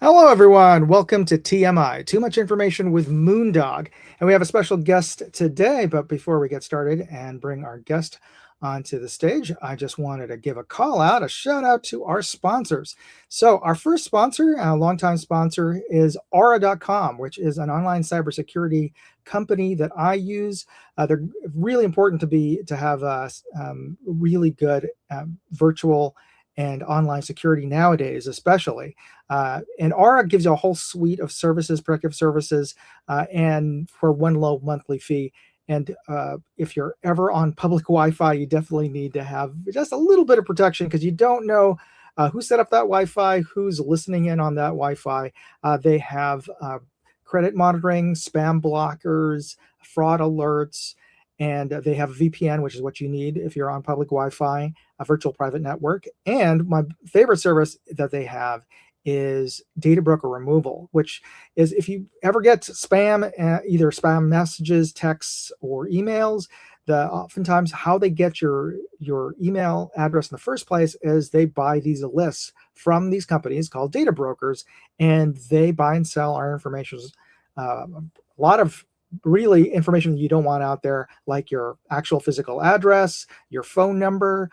Hello, everyone. Welcome to TMI, Too Much Information with Moondog. And we have a special guest today. But before we get started and bring our guest onto the stage, I just wanted to give a call out, a shout out to our sponsors. So, our first sponsor, a longtime sponsor, is Aura.com, which is an online cybersecurity company that I use. They're really important to have really good virtual and online security nowadays, especially. And Aura gives you a whole suite of services, protective services, and for one low monthly fee. And if you're ever on public Wi-Fi, you definitely need to have just a little bit of protection because you don't know who set up that Wi-Fi, who's listening in on that Wi-Fi. They have credit monitoring, spam blockers, fraud alerts, and they have a VPN, which is what you need if you're on public Wi-Fi, a virtual private network. And my favorite service that they have is data broker removal, which is if you ever get spam, either spam messages, texts, or emails, oftentimes how they get your email address in the first place is they buy these lists from these companies called data brokers, and they buy and sell our information. A lot of really information that you don't want out there, like your actual physical address, your phone number,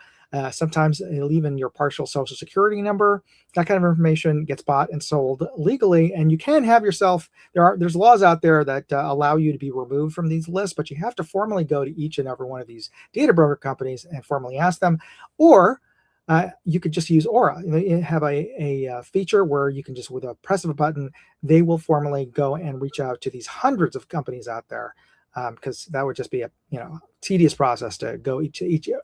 sometimes even your partial social security number. That kind of information gets bought and sold legally, and you can have yourself. There's laws out there that allow you to be removed from these lists, but you have to formally go to each and every one of these data broker companies and formally ask them, or you could just use Aura. You have a feature where you can just, with a press of a button, they will formally go and reach out to these hundreds of companies out there, because that would just be a tedious process to go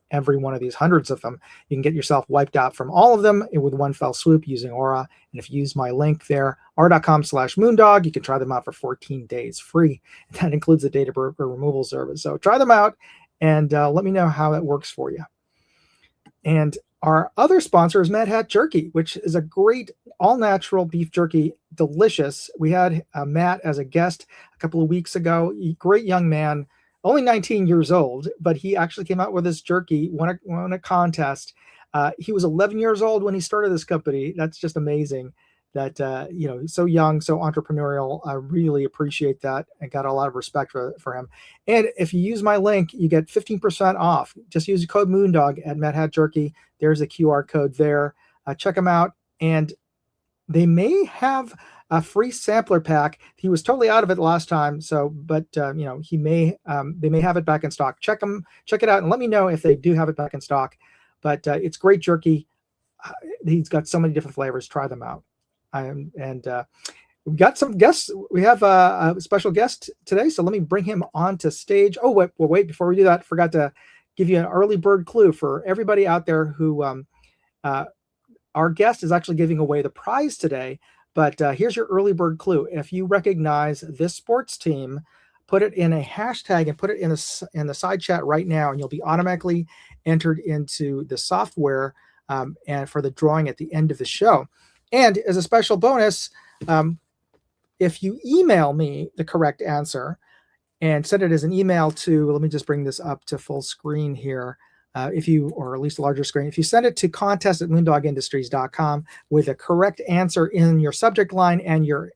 every one of these hundreds of them. You can get yourself wiped out from all of them with one fell swoop using Aura. And if you use my link there, aura.com/moondog, you can try them out for 14 days free. And that includes the data broker removal service. So try them out and let me know how it works for you. And our other sponsor is Mad Hat Jerky, which is a great all-natural beef jerky, delicious. We had Matt as a guest a couple of weeks ago. Great young man, only 19 years old, but he actually came out with this jerky, won a contest. He was 11 years old when he started this company. That's just amazing that, he's so young, so entrepreneurial. I really appreciate that and got a lot of respect for him. And if you use my link, you get 15% off. Just use the code Moondog at Mad Hat Jerky. There's a QR code there. Check them out. And they may have a free sampler pack. He was totally out of it last time. But they may have it back in stock. Check it out and let me know if they do have it back in stock. But it's great jerky. He's got so many different flavors. Try them out. We've got some guests. We have a special guest today, so let me bring him onto stage. Oh, wait! Before we do that, I forgot to give you an early bird clue for everybody out there who our guest is actually giving away the prize today. But here's your early bird clue. If you recognize this sports team, put it in a hashtag and put it in the side chat right now, and you'll be automatically entered into the software and for the drawing at the end of the show. And as a special bonus, if you email me the correct answer and send it as an email to, let me just bring this up to full screen here. Or at least a larger screen, if you send it to contest@moondogindustries.com with a correct answer in your subject line and your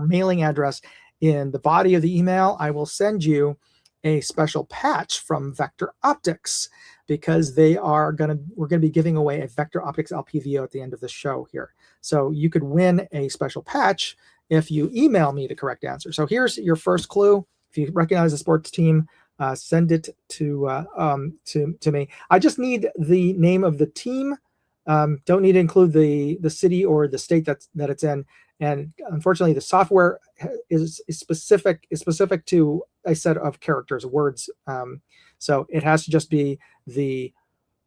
mailing address in the body of the email, I will send you a special patch from Vector Optics, because we're going to be giving away a Vector Optics LPVO at the end of the show here. So you could win a special patch if you email me the correct answer. So here's your first clue. If you recognize a sports team, send it to me. I just need the name of the team. Don't need to include the city or the state that it's in. And unfortunately, the software is specific to a set of characters, words. So it has to just be the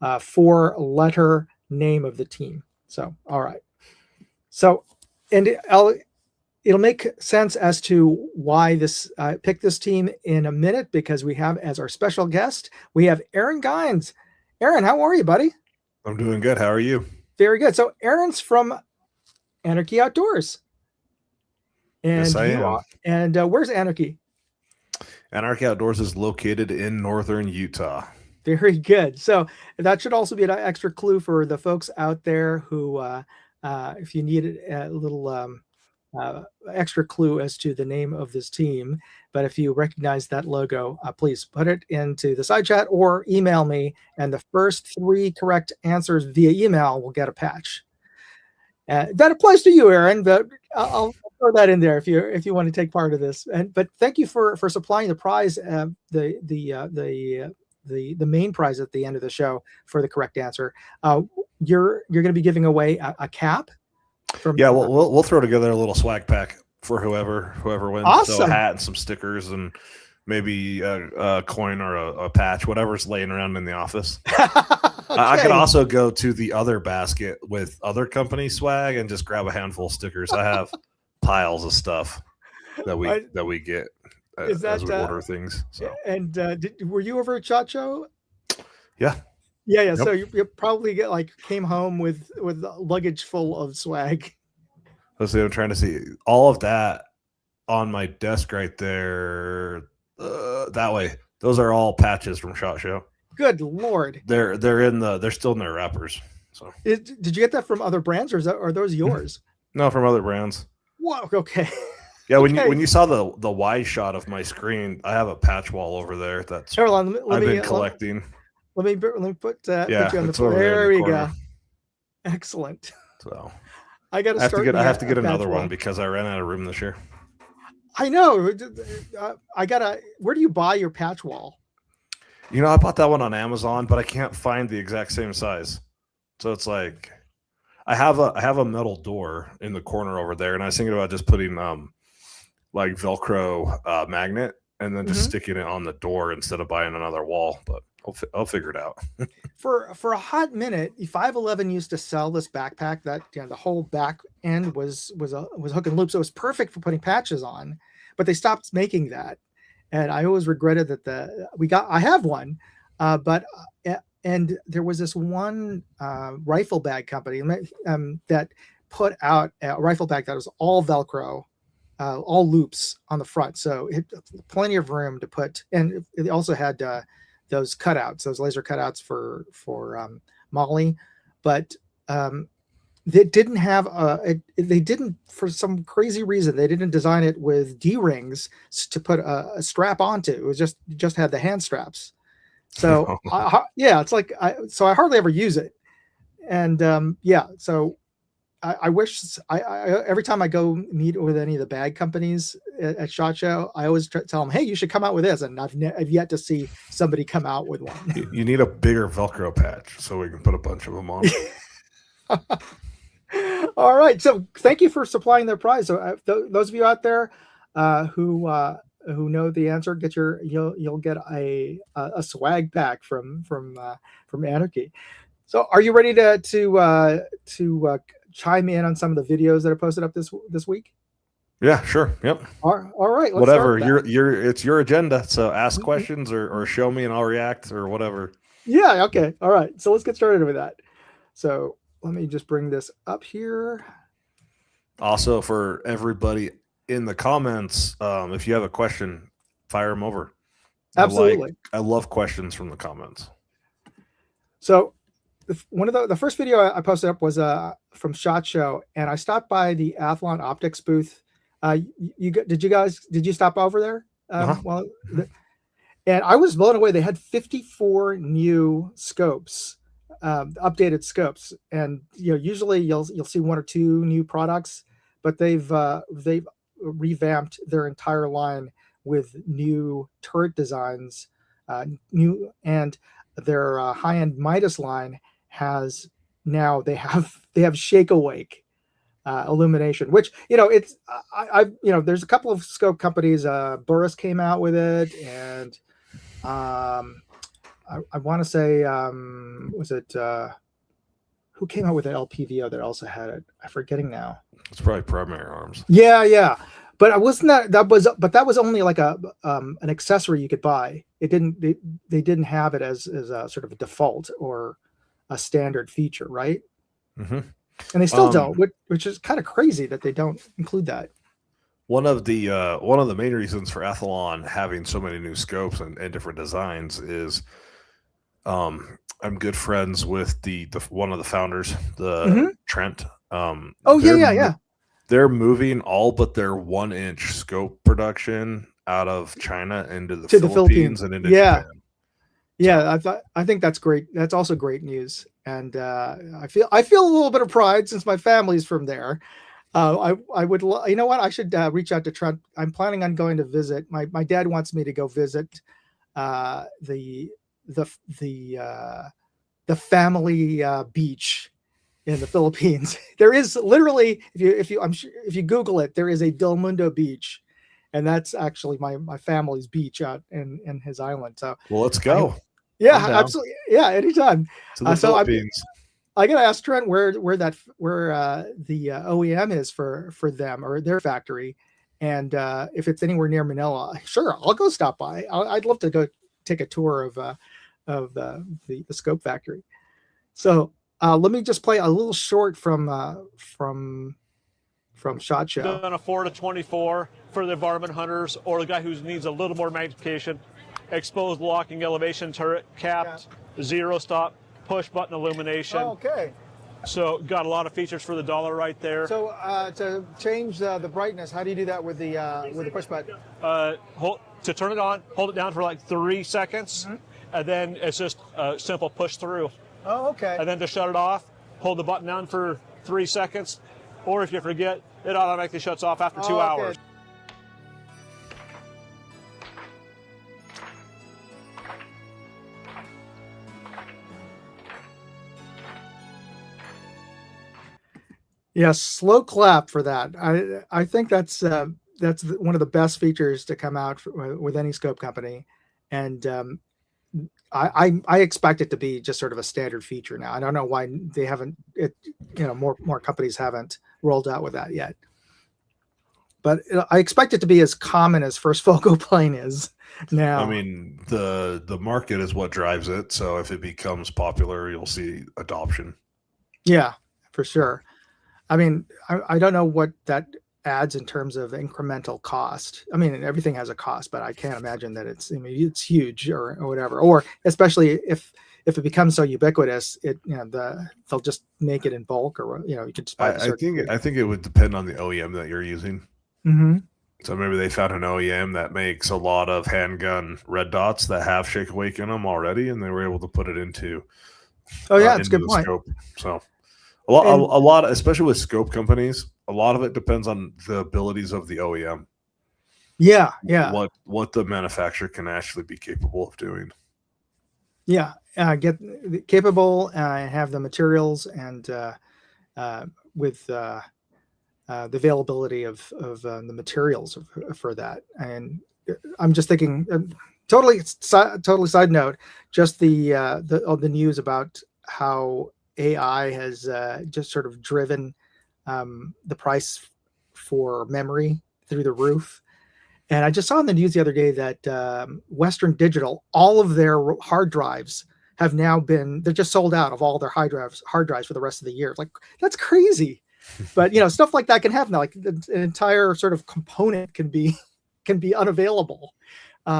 4-letter name of the team. So, all right. So, and it'll make sense as to why I picked this team in a minute, because we have as our special guest, we have Aaron Gines. Aaron, how are you, buddy? I'm doing good. How are you? Very good. So Aaron's from Anarchy Outdoors. And yes, I am. And where's Anarchy? Anarchy Outdoors is located in northern Utah. Very good. So that should also be an extra clue for the folks out there who, if you need a little extra clue as to the name of this team. But if you recognize that logo, please put it into the side chat or email me. And the first 3 correct answers via email will get a patch. That applies to you, Aaron, but I'll throw that in there if you want to take part of this. But thank you for supplying the prize, the main prize at the end of the show for the correct answer. You're going to be giving away a cap. We'll throw together a little swag pack for whoever wins. Awesome. So a hat and some stickers and maybe a coin or a patch, whatever's laying around in the office. Okay. I could also go to the other basket with other company swag and just grab a handful of stickers. I have piles of stuff that we get as we order things. So. And were you over at SHOT Show? Yeah. Yeah. Yep. So you probably came home with luggage full of swag. Let's see. I'm trying to see all of that on my desk right there. That way, those are all patches from SHOT Show. Good Lord. They're still in their wrappers. So did you get that from other brands, or are those yours? No, from other brands. Whoa. Okay. Yeah, when you saw the wide shot of my screen, I have a patch wall over there that's I've been collecting. Let me put put you on the floor. There we go. Excellent. So I have to get another one because I ran out of room this year. I know. Where do you buy your patch wall? I bought that one on Amazon, but I can't find the exact same size. So it's like I have a metal door in the corner over there, and I was thinking about just putting like Velcro magnet and then just sticking it on the door instead of buying another wall. But I'll figure it out. For a hot minute, 511 used to sell this backpack that the whole back end was hook and loop, so it was perfect for putting patches on. But they stopped making that, and I always regretted that I have one, but there was this one rifle bag company that put out a rifle bag that was all Velcro, all loops on the front, so it plenty of room to put, and it also had those cutouts, those laser cutouts for Molly, but they didn't have they didn't, for some crazy reason, they didn't design it with D-rings to put a strap onto. It was just had the hand straps. So it's like I hardly ever use it, and so I wish I every time I go meet with any of the bag companies at SHOT Show, I always tell them, hey, you should come out with this, and I've yet to see somebody come out with one. You need a bigger Velcro patch so we can put a bunch of them on. All right, so thank you for supplying their prize. So those of you out there who know the answer, you'll get a swag pack from Anarchy. So are you ready to chime in on some of the videos that are posted up this week? Yeah, sure. Yep. All right. Whatever. It's your agenda. So ask questions or show me and I'll react or whatever. Yeah. Okay. All right. So let's get started with that. So let me just bring this up here. Also, for everybody in the comments, if you have a question, fire them over. Absolutely. I love questions from the comments. So one of the first video I posted up was from SHOT Show, and I stopped by the Athlon Optics booth. Did you stop over there? And I was blown away. They had 54 new scopes, updated scopes, and usually you'll see 1 or 2 new products, but they've revamped their entire line with new turret designs, and their high-end Midas line has now they have shake awake illumination, which it's there's a couple of scope companies. Burris came out with it, and I want to say was it who came out with an LPVO that also had it? I'm forgetting now. It's probably Primary Arms. Yeah. But that was only like an accessory you could buy. They didn't have it as a sort of a default or a standard feature, right? Mm-hmm. And they still don't, which is kind of crazy that they don't include that. One of the main reasons for Athlon having so many new scopes and different designs is I'm good friends with the one of the founders, Trent. Yeah. they're moving all but their 1-inch scope production out of China into the to the Philippines Philippines. and into Yeah. Japan. Yeah, I think that's great. That's also great news, and I feel a little bit of pride since my family's from there. I would, you know what? I should reach out to Trent. I'm planning on going to visit. My dad wants me to go visit the the family beach in the Philippines. There is literally, if you Google it, there is a Del Mundo beach, and that's actually my family's beach out in his island. So, well, let's go. Yeah, absolutely. Yeah, anytime. To the Philippines. I gotta ask Trent where the OEM is for them or their factory, and if it's anywhere near Manila. Sure, I'll go stop by. I'd love to go take a tour of the scope factory. So let me just play a little short from SHOT Show. Done a 4 to 24 for the varmint hunters or the guy who needs a little more magnification. Exposed locking elevation turret, capped, zero stop, push button illumination. Oh, okay. So got a lot of features for the dollar right there. So to change the brightness, how do you do that with the push button? To turn it on, hold it down for like 3 seconds, and then it's just a simple push through. Oh, okay. And then to shut it off, hold the button down for 3 seconds, or if you forget, it automatically shuts off after 2 hours. Yeah, slow clap for that. I think that's one of the best features to come out with any scope company, and I expect it to be just sort of a standard feature now. I don't know why they haven't more companies haven't rolled out with that yet, but I expect it to be as common as first focal plane is now. I mean, the market is what drives it. So if it becomes popular, you'll see adoption. Yeah, for sure. I mean, I don't know what that adds in terms of incremental cost. I mean, everything has a cost, but I can't imagine that it's huge or whatever. Or especially if it becomes so ubiquitous, they'll just make it in bulk, or you could just buy. I think it would depend on the OEM that you're using. Mm-hmm. So maybe they found an OEM that makes a lot of handgun red dots that have shake awake in them already, and they were able to put it into. Oh yeah, that's a good point. Scope. So. A lot, especially with scope companies, a lot of it depends on the abilities of the OEM. Yeah. What the manufacturer can actually be capable of doing. Yeah, get capable and have the materials and with the availability of the materials for that. And I'm just thinking, totally side note, just the news about how AI has just sort of driven the price for memory through the roof. And I just saw in the news the other day that Western Digital, all of their hard drives have now they're just sold out of all their hard drives for the rest of the year. Like, that's crazy. But stuff like that can happen. Like an entire sort of component can be unavailable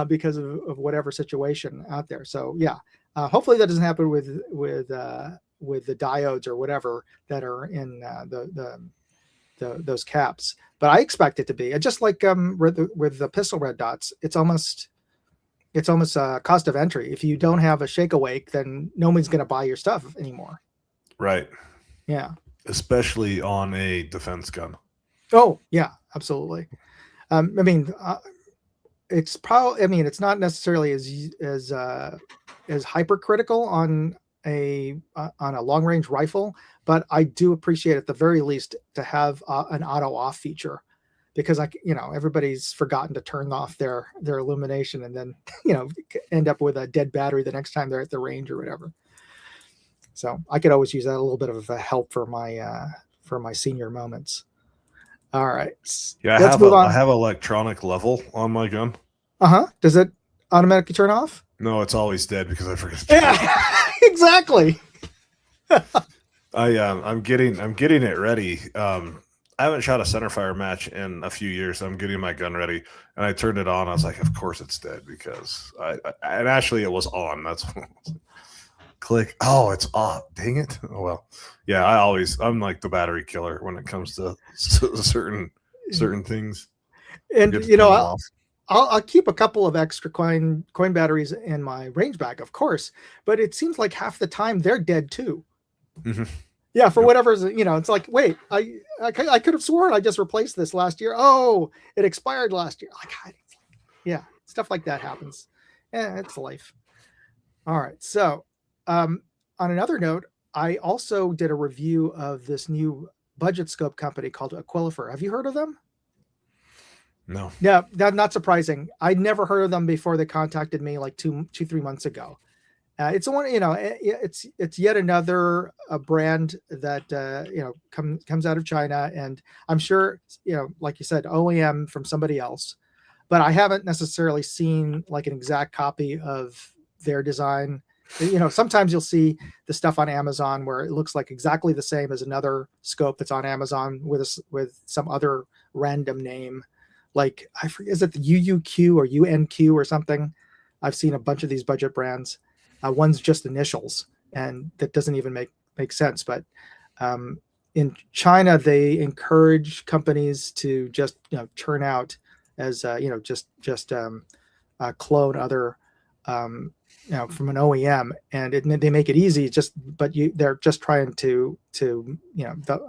because of whatever situation out there. So yeah, hopefully that doesn't happen with the diodes or whatever that are in those caps. But I expect it to be just like with the pistol red dots. It's almost a cost of entry. If you don't have a shake awake, then no one's going to buy your stuff anymore. Right. Yeah. Especially on a defense gun. Oh yeah, absolutely. It's probably. It's not necessarily as hypercritical on a long range rifle, but I do appreciate at the very least to have an auto off feature, because everybody's forgotten to turn off their illumination and then end up with a dead battery the next time they're at the range or whatever. So I could always use that a little bit of a help for my senior moments. All right. Yeah, I have electronic level on my gun. Does it automatically turn off? No, it's always dead because I forget to turn it off. Exactly. I'm getting it ready. I haven't shot a centerfire match in a few years. I'm getting my gun ready, and I turned it on. I was like, of course it's dead, because and actually it was on. That's Click. Oh, it's off. Dang it. Oh, well, yeah, I'm like the battery killer when it comes to certain things. And Get to turn them off. I'll keep a couple of extra coin batteries in my range bag, of course, but it seems like half the time they're dead too. Mhm. Yeah, for whatever, it's like, wait, I could have sworn I just replaced this last year. Oh, it expired last year. Like, yeah, stuff like that happens. Yeah, it's life. All right. So, on another note, I also did a review of this new budget scope company called Aquilifer. Have you heard of them? No. Yeah, that's not surprising. I'd never heard of them before they contacted me like 3 months ago. It's one, it's yet another brand that comes out of China, and I'm sure, like you said, OEM from somebody else, but I haven't necessarily seen like an exact copy of their design. Sometimes you'll see the stuff on Amazon where it looks like exactly the same as another scope that's on Amazon with some other random name, like I forget, is it the UUQ or UNQ or something? I've seen a bunch of these budget brands. One's just initials, and that doesn't even make sense. But in China, they encourage companies to just turn out as clone other from an OEM, and they make it easy. They're just trying to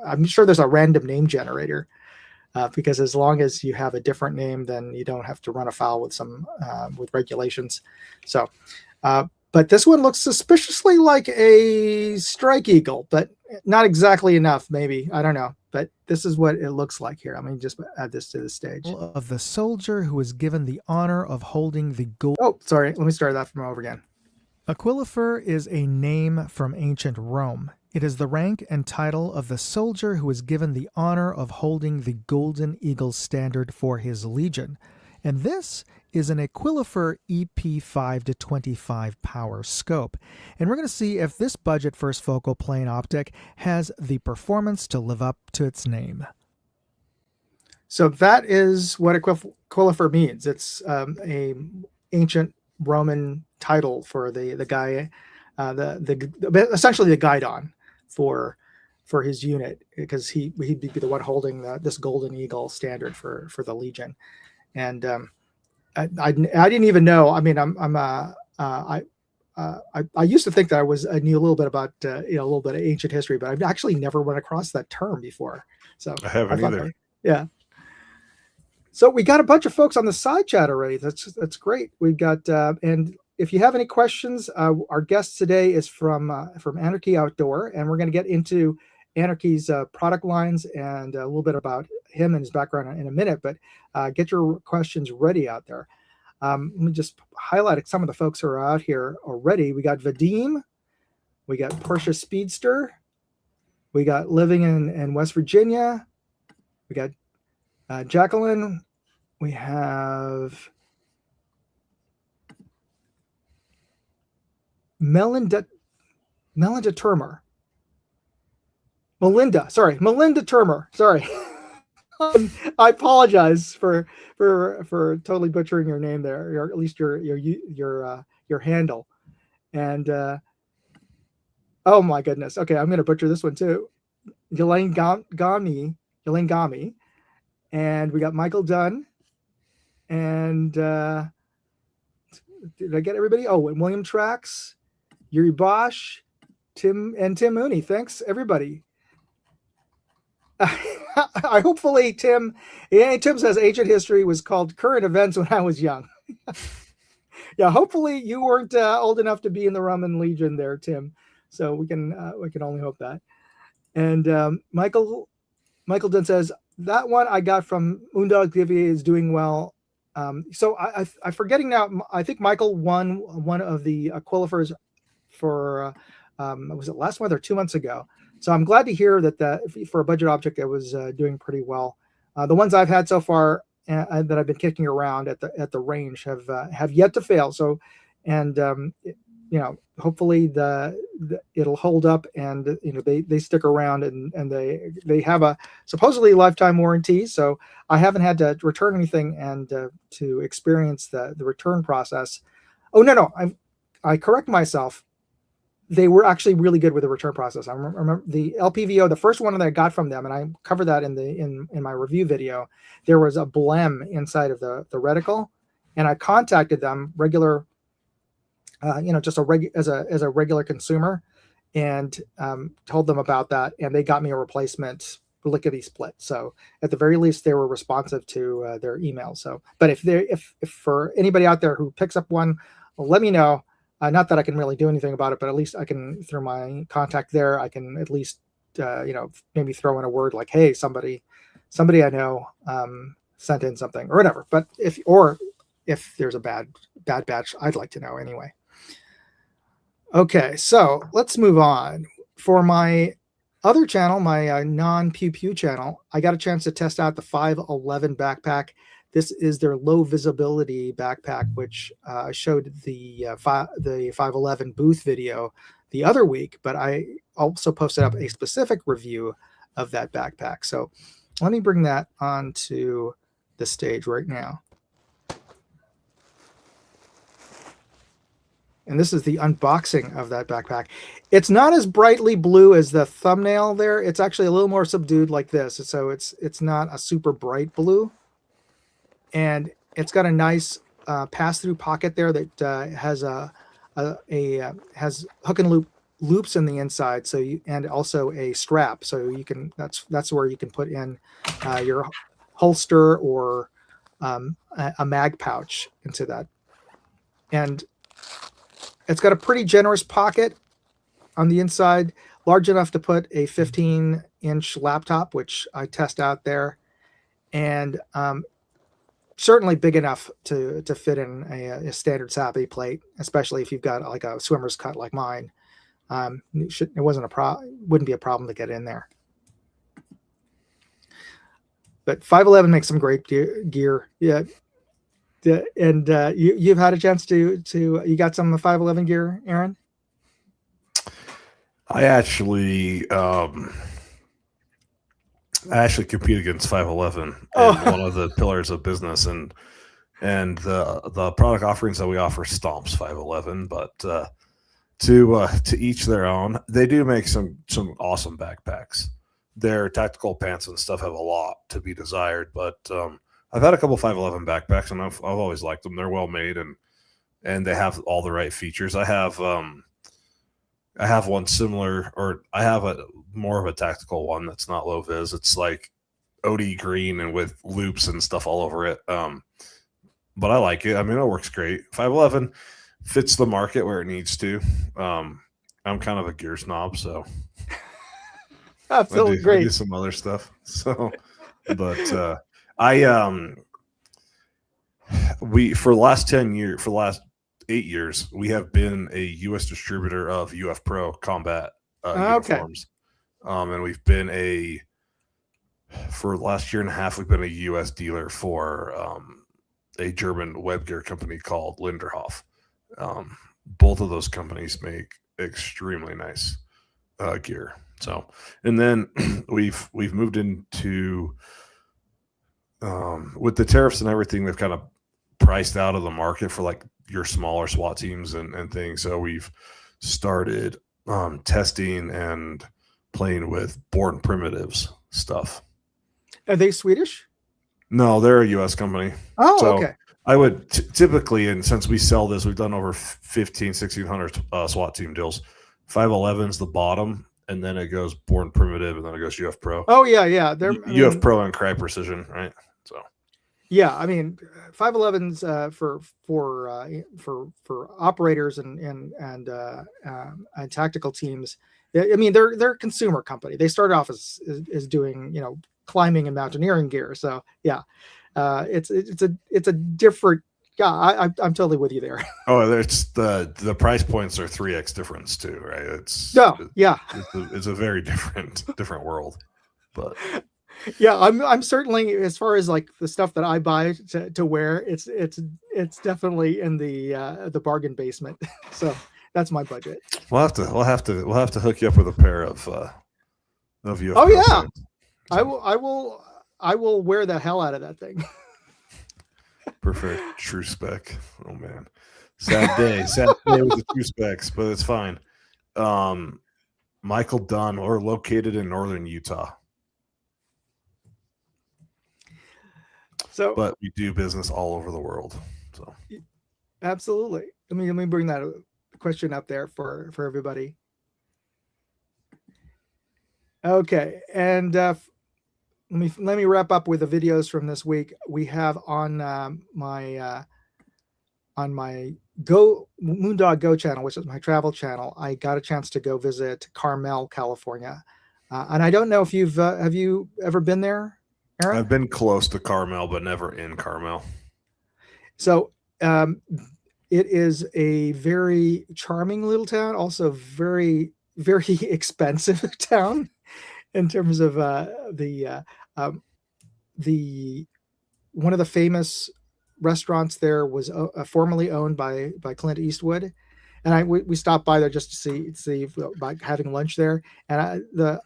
I'm sure there's a random name generator. Because as long as you have a different name, then you don't have to run afoul with with regulations. So, but this one looks suspiciously like a strike eagle, but not exactly enough. Maybe, I don't know. But this is what it looks like here. I'm going to just add this to the stage. Of the soldier who is given the honor of holding the gold. Oh, sorry. Let me start that from over again. Aquilifer is a name from ancient Rome. It is the rank and title of the soldier who is given the honor of holding the golden eagle standard for his legion. And this is an Aquilifer EP5 to 25 power scope. And we're going to see if this budget first focal plane optic has the performance to live up to its name. So that is what Aquilifer means. It's a ancient Roman title for the guy, essentially the guidon for his unit, because he'd be the one holding this golden eagle standard for the legion. And I didn't even know. I mean, I used to think that I knew a little bit about a little bit of ancient history, but I've actually never run across that term before. So I haven't either. Yeah. So we got a bunch of folks on the side chat already. That's great. We got and if you have any questions, our guest today is from Anarchy Outdoor, and we're going to get into Anarchy's product lines and a little bit about him and his background in a minute. But get your questions ready out there. Let me just highlight some of the folks who are out here already. We got Vadim, we got Porsche Speedster, we got living in West Virginia, we got Jacqueline, we have Melinda Turmer. Melinda Turmer. Sorry. I apologize for totally butchering your name there, or at least your handle. And oh my goodness. Okay, I'm going to butcher this one too. Elaine Gami, and we got Michael Dunn, and did I get everybody? Oh, and William Trax, Yuri Bosch, Tim Mooney. Thanks everybody. I hopefully Tim says ancient history was called current events when I was young. Yeah, hopefully you weren't old enough to be in the Roman Legion there, Tim. So we can only hope that. And Michael Dunn says that one I got from Moondog TV is doing well. So I'm forgetting now. I think Michael won one of the Aquilifers for was it last month or 2 months ago? So I'm glad to hear that for a budget object it was doing pretty well. The ones I've had so far that I've been kicking around at the range have yet to fail. So, and hopefully it'll hold up, and they stick around, and they have a supposedly lifetime warranty. So I haven't had to return anything and to experience the return process. Oh no, I correct myself. they were actually really good with the return process. I remember the LPVO, the first one that I got from them, and I covered that in my review video. There was a blem inside of the reticle, and I contacted them regular, just as a regular consumer, and told them about that, and they got me a replacement lickety split. So at the very least, they were responsive to their email. So, but if for anybody out there who picks up one, let me know. Not that I can really do anything about it, but at least I can, through my contact there, I can at least, maybe throw in a word like, hey, somebody I know sent in something or whatever. But if there's a bad batch, I'd like to know anyway. Okay, so let's move on. For my other channel, my non-Pew Pew channel, I got a chance to test out the 511 backpack. This is their low visibility backpack, which I showed the 511 booth video the other week, but I also posted up a specific review of that backpack. So let me bring that onto the stage right now. And this is the unboxing of that backpack. It's not as brightly blue as the thumbnail there. It's actually a little more subdued like this. So it's not a super bright blue. And it's got a nice pass-through pocket there that has has hook and loop loops in the inside. So and also a strap. So you can that's where you can put in your holster or a mag pouch into that. And it's got a pretty generous pocket on the inside, large enough to put a 15-inch laptop, which I test out there, and certainly big enough to fit in a standard SAPI plate, especially if you've got like a swimmer's cut like mine. It wouldn't be a problem to get in there. But 511 makes some great gear. Yeah. And you've had a chance to you got some of the 511 gear, Aaron? I actually compete against 511 in one of the pillars of business, and the product offerings that we offer stomps 511, but to each their own. They do make some awesome backpacks. Their tactical pants and stuff have a lot to be desired, but I've had a couple 511 backpacks, and I've always liked them. They're well made, and they have all the right features. I have one similar, or I have a more of a tactical one that's not low vis. It's like OD green and with loops and stuff all over it. But I like it. I mean, it works great. 511 fits the market where it needs to. I'm kind of a gear snob, so Absolutely I do some other stuff. So, but for the last 8 years, we have been a U.S. distributor of UF Pro combat uniforms. And we've been for the last year and a half, we've been a U.S. dealer for a German web gear company called Linderhof. Both of those companies make extremely nice gear. So, and then we've moved into with the tariffs and everything, they've kind of priced out of the market for like your smaller SWAT teams and things. So we've started testing and playing with Born Primitives stuff. Are they Swedish? No, they're a U.S. company. Oh, so okay. I would typically, and since we sell this, we've done over 1,600 SWAT team deals. 511's the bottom, and then it goes Born Primitive, and then it goes UF Pro. Oh yeah. They're UF Pro and Cry Precision, right? So yeah, I mean, 511's for operators and tactical teams. I mean, they're a consumer company. They started off as doing climbing and mountaineering gear. So yeah, it's a different. Yeah, I'm totally with you there. Oh, it's the price points are 3x difference too, right? It's a very different world, but. Yeah, I'm certainly, as far as like the stuff that I buy to wear, it's definitely in the bargain basement. So that's my budget. We'll have to hook you up with a pair of you. Oh yeah, fans. I will wear the hell out of that thing. Perfect. True spec. Oh man, sad day with the true specs, but it's fine. Michael Dunn. We're located in northern Utah. So, but we do business all over the world. So absolutely. Let me bring that question up there for everybody. Okay, and let me wrap up with the videos from this week. We have on my Moondog Go channel, which is my travel channel. I got a chance to go visit Carmel, California, and I don't know if have you ever been there, Aaron? I've been close to Carmel, but never in Carmel. So it is a very charming little town, also very, very expensive town in terms of the one of the famous restaurants there was formerly owned by Clint Eastwood, and we stopped by there just to see about having lunch there, and the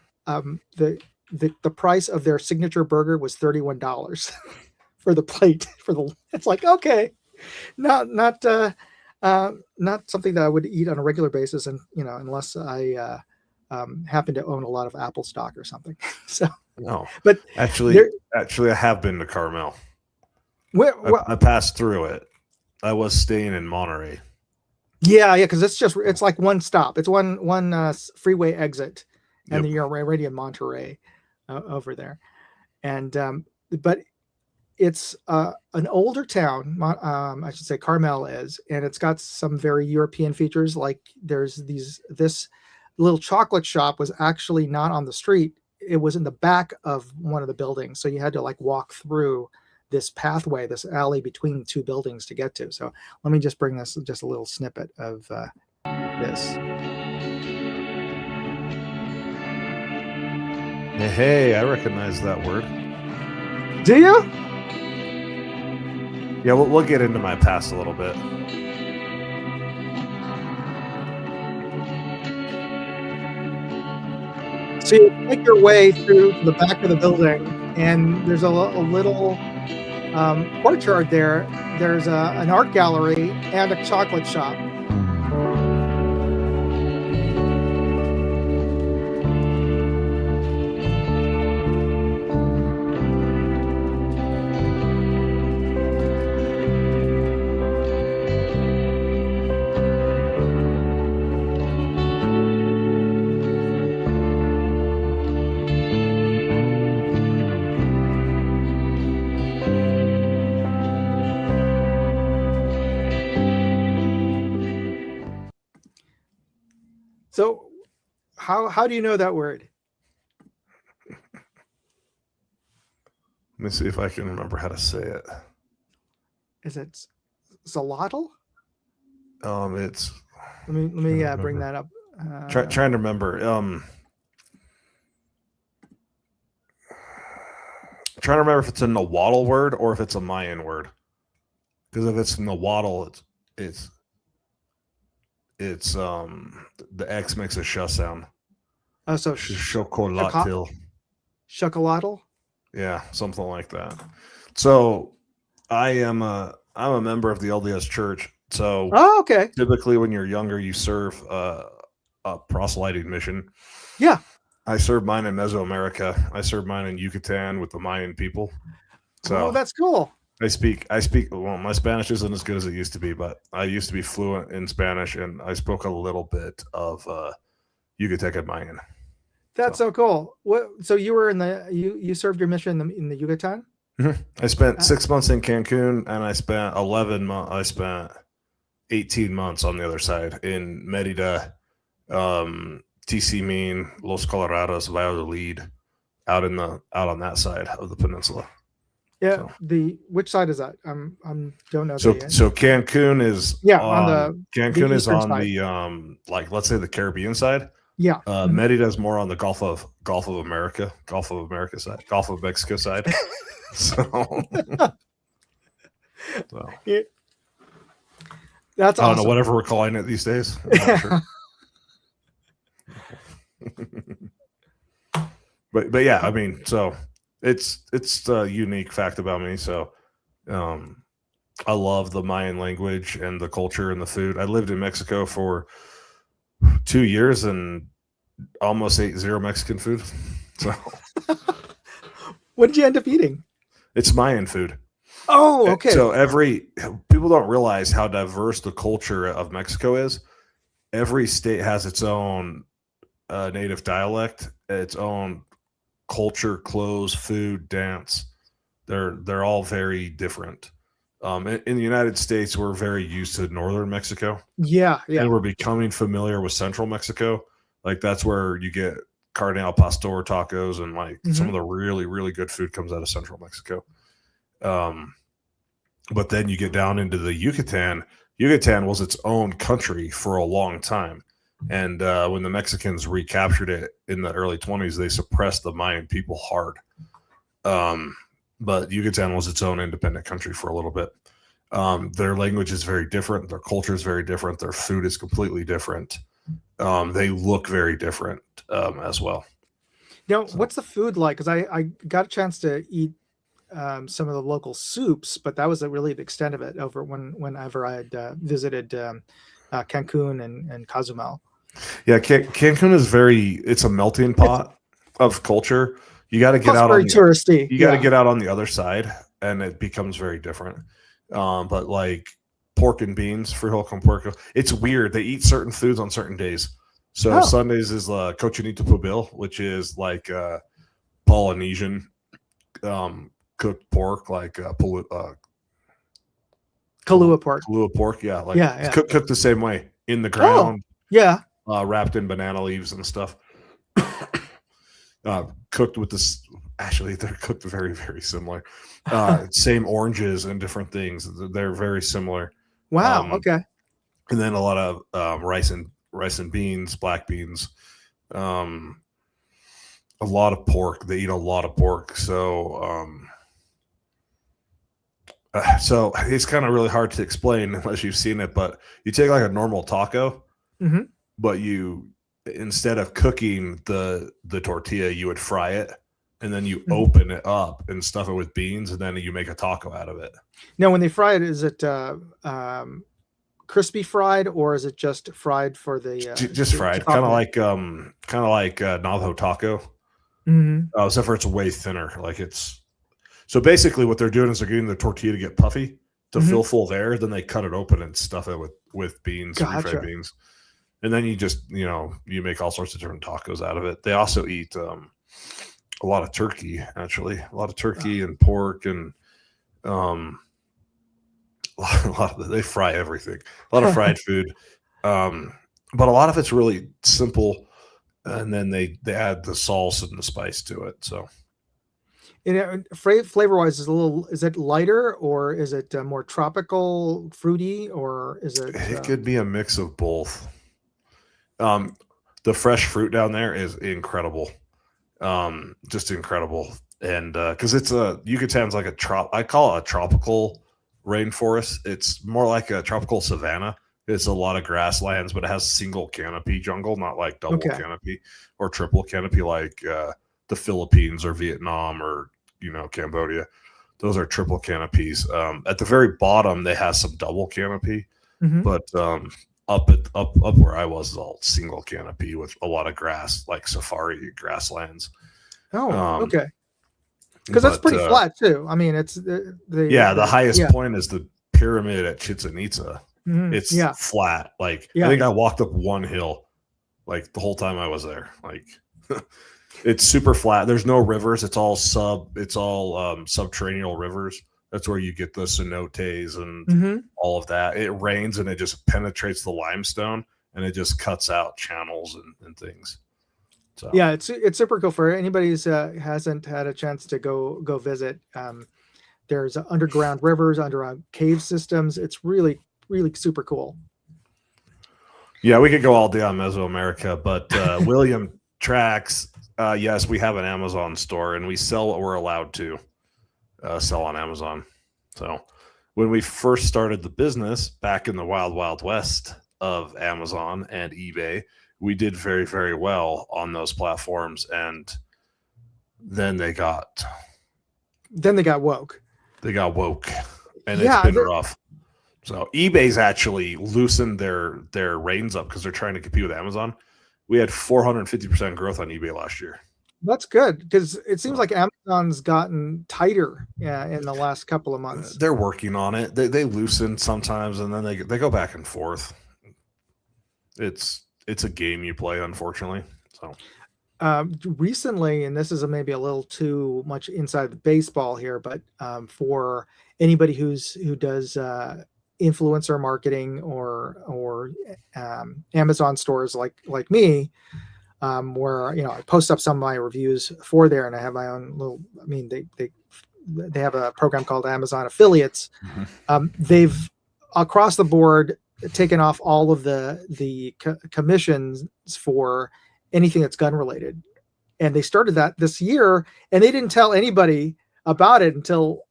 price of their signature burger was $31 for the plate. It's like, okay, not something that I would eat on a regular basis, and unless I happen to own a lot of Apple stock or something. So no, but actually I have been to Carmel. I passed through it. I was staying in Monterey. Yeah, because it's like one stop. It's one freeway exit, and then you're already in Monterey over there. And but it's an older town. I should say Carmel is, and it's got some very European features. Like there's this little chocolate shop was actually not on the street. It was in the back of one of the buildings, so you had to like walk through this pathway, this alley between two buildings to get to. So let me just bring this just a little snippet of this. Hey, I recognize that word. Do you? Yeah, we'll get into my past a little bit. So you make your way through to the back of the building, and there's a little courtyard there. There's an art gallery and a chocolate shop. So how do you know that word? Let me see if I can remember how to say it. Is it Zalotl? It's. Let me bring that up. Trying to remember. Trying to remember if it's a Nahuatl word or if it's a Mayan word. Because if it's Nahuatl, it's the X makes a sh sound. Oh, so Chocolatl. Chocolatl? Yeah, something like that. So I'm a member of the LDS Church. So okay. Typically when you're younger, you serve a proselyting mission. Yeah. I served mine in Mesoamerica. I served mine in Yucatan with the Mayan people. So that's cool. I speak, well, my Spanish isn't as good as it used to be, but I used to be fluent in Spanish, and I spoke a little bit of Yucatecan Mayan. That's so cool. So you were you served your mission in the Yucatan? Mm-hmm. I spent 6 months in Cancun, and I spent 18 months on the other side in Merida, Tizimín, Los Colorados, Valladolid, out on that side of the peninsula. Yeah. So. Which side is that? Don't know. So Cancun is on the side. Like let's say the Caribbean side. Yeah. Merida is more on the Gulf of America side, Gulf of Mexico side. so. Yeah. That's awesome. I don't know, whatever we're calling it these days. I'm not sure. but yeah, I mean, so it's a unique fact about me. So I love the Mayan language and the culture and the food. I lived in Mexico for 2 years and almost ate zero Mexican food. So What did you end up eating? it's Mayan food. Oh, okay. So people don't realize how diverse the culture of Mexico is. Every state has its own native dialect, its own culture, clothes, food, dance. They're all very different. In the United States, we're very used to northern Mexico, Yeah. and we're becoming familiar with central Mexico. Like that's where you get carne al pastor tacos, and like some of the really really good food comes out of central Mexico. But then you get down into the Yucatan. Yucatan was its own country for a long time. And when the Mexicans recaptured it in the early 20s, they suppressed the Mayan people hard. But Yucatan was its own independent country for a little bit. Their language is very different. Their culture is very different. Their food is completely different. They look very different as well. Now, what's the food like? Because I got a chance to eat some of the local soups, but that was really the extent of it over whenever I had visited Cancun and Cozumel. Yeah, Cancun is it's a melting pot of culture. You got to get out very touristy. You got to get out on the other side, and it becomes very different. But like pork and beans, frijol con puerco, it's weird. They eat certain foods on certain days. So Sundays is cochinito pibil, which is like Polynesian cooked pork, like Kalua pork. Kalua pork, yeah, like it's cooked the same way in the ground. Wrapped in banana leaves and stuff. Cooked with this. Actually, they're cooked very, very similar. Same oranges and different things. They're very similar. Wow. Okay. And then a lot of rice and beans, black beans. A lot of pork. They eat a lot of pork. So it's kind of really hard to explain unless you've seen it. But you take like a normal taco, but you instead of cooking the tortilla, you would fry it, and then you open it up and stuff it with beans, and then you make a taco out of it. Now, when they fry it, is it crispy fried, or is it just fried for the just fried, kind of like Navajo taco, except for it's way thinner. Like it's so basically what they're doing is they're getting the tortilla to get puffy to fill full of air, then they cut it open and stuff it with beans, refried beans. And then you just, you make all sorts of different tacos out of it. They also eat a lot of turkey, actually. A lot of turkey and pork and they fry everything. A lot of fried food. But a lot of it's really simple. And then they add the sauce and the spice to it. So flavor-wise, is it lighter, or is it more tropical, fruity, or is it? It could be a mix of both. The fresh fruit down there is incredible, just incredible, and because it's Yucatan's like I call it a tropical rainforest. It's more like a tropical savanna. It's a lot of grasslands, but it has single canopy jungle, not like double canopy or triple canopy like the Philippines or Vietnam or Cambodia. Those are triple canopies. At the very bottom, they have some double canopy, but up where I was is all single canopy with a lot of grass, like safari grasslands. Okay. Because that's pretty flat too. I mean, it's the highest point is the pyramid at Chichen Itza. It's flat. Like I think I walked up one hill, like the whole time I was there. Like it's super flat. There's no rivers. It's all subterranean rivers. That's where you get the cenotes and all of that. It rains and it just penetrates the limestone and it just cuts out channels and things. So yeah, it's super cool for anybody who hasn't had a chance to go visit. There's underground rivers, underground cave systems. It's really, really super cool. Yeah, we could go all day on Mesoamerica, but William Tracks, yes, we have an Amazon store and we sell what we're allowed to sell on Amazon. So when we first started the business back in the wild, wild west of Amazon and eBay, we did very, very well on those platforms. And then they got woke. They got woke. And it's been rough. So eBay's actually loosened their reins up because they're trying to compete with Amazon. We had 450% growth on eBay last year. That's good because it seems like Amazon's gotten tighter in the last couple of months. They're working on it. They loosen sometimes, and then they go back and forth. It's a game you play, unfortunately. So recently, and this is maybe a little too much inside the baseball here, but for anybody who does influencer marketing or Amazon stores like me, where I post up some of my reviews for there, and I have my own little. I mean, they have a program called Amazon Affiliates. Mm-hmm. They've across the board taken off all of the commissions for anything that's gun related, and they started that this year, and they didn't tell anybody about it until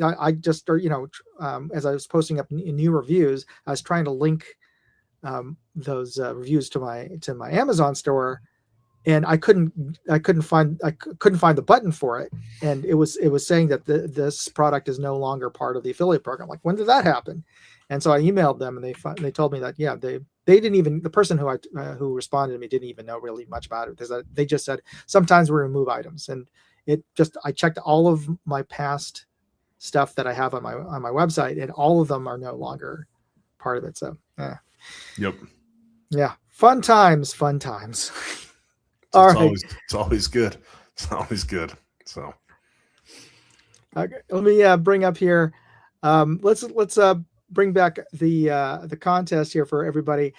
I just started. As I was posting up new reviews, I was trying to link those reviews to my Amazon store, and I couldn't find the button for it, and it was saying that this product is no longer part of the affiliate program. Like, when did that happen? And so I emailed them, and they told me that they didn't even, the person who responded to me didn't even know really much about it, because they just said sometimes we remove items, and I checked all of my past stuff that I have on my website, and all of them are no longer part of it. So Yep. Yeah. Fun times. It's always good. It's always good. So okay, let me bring up here. Let's bring back the contest here for everybody.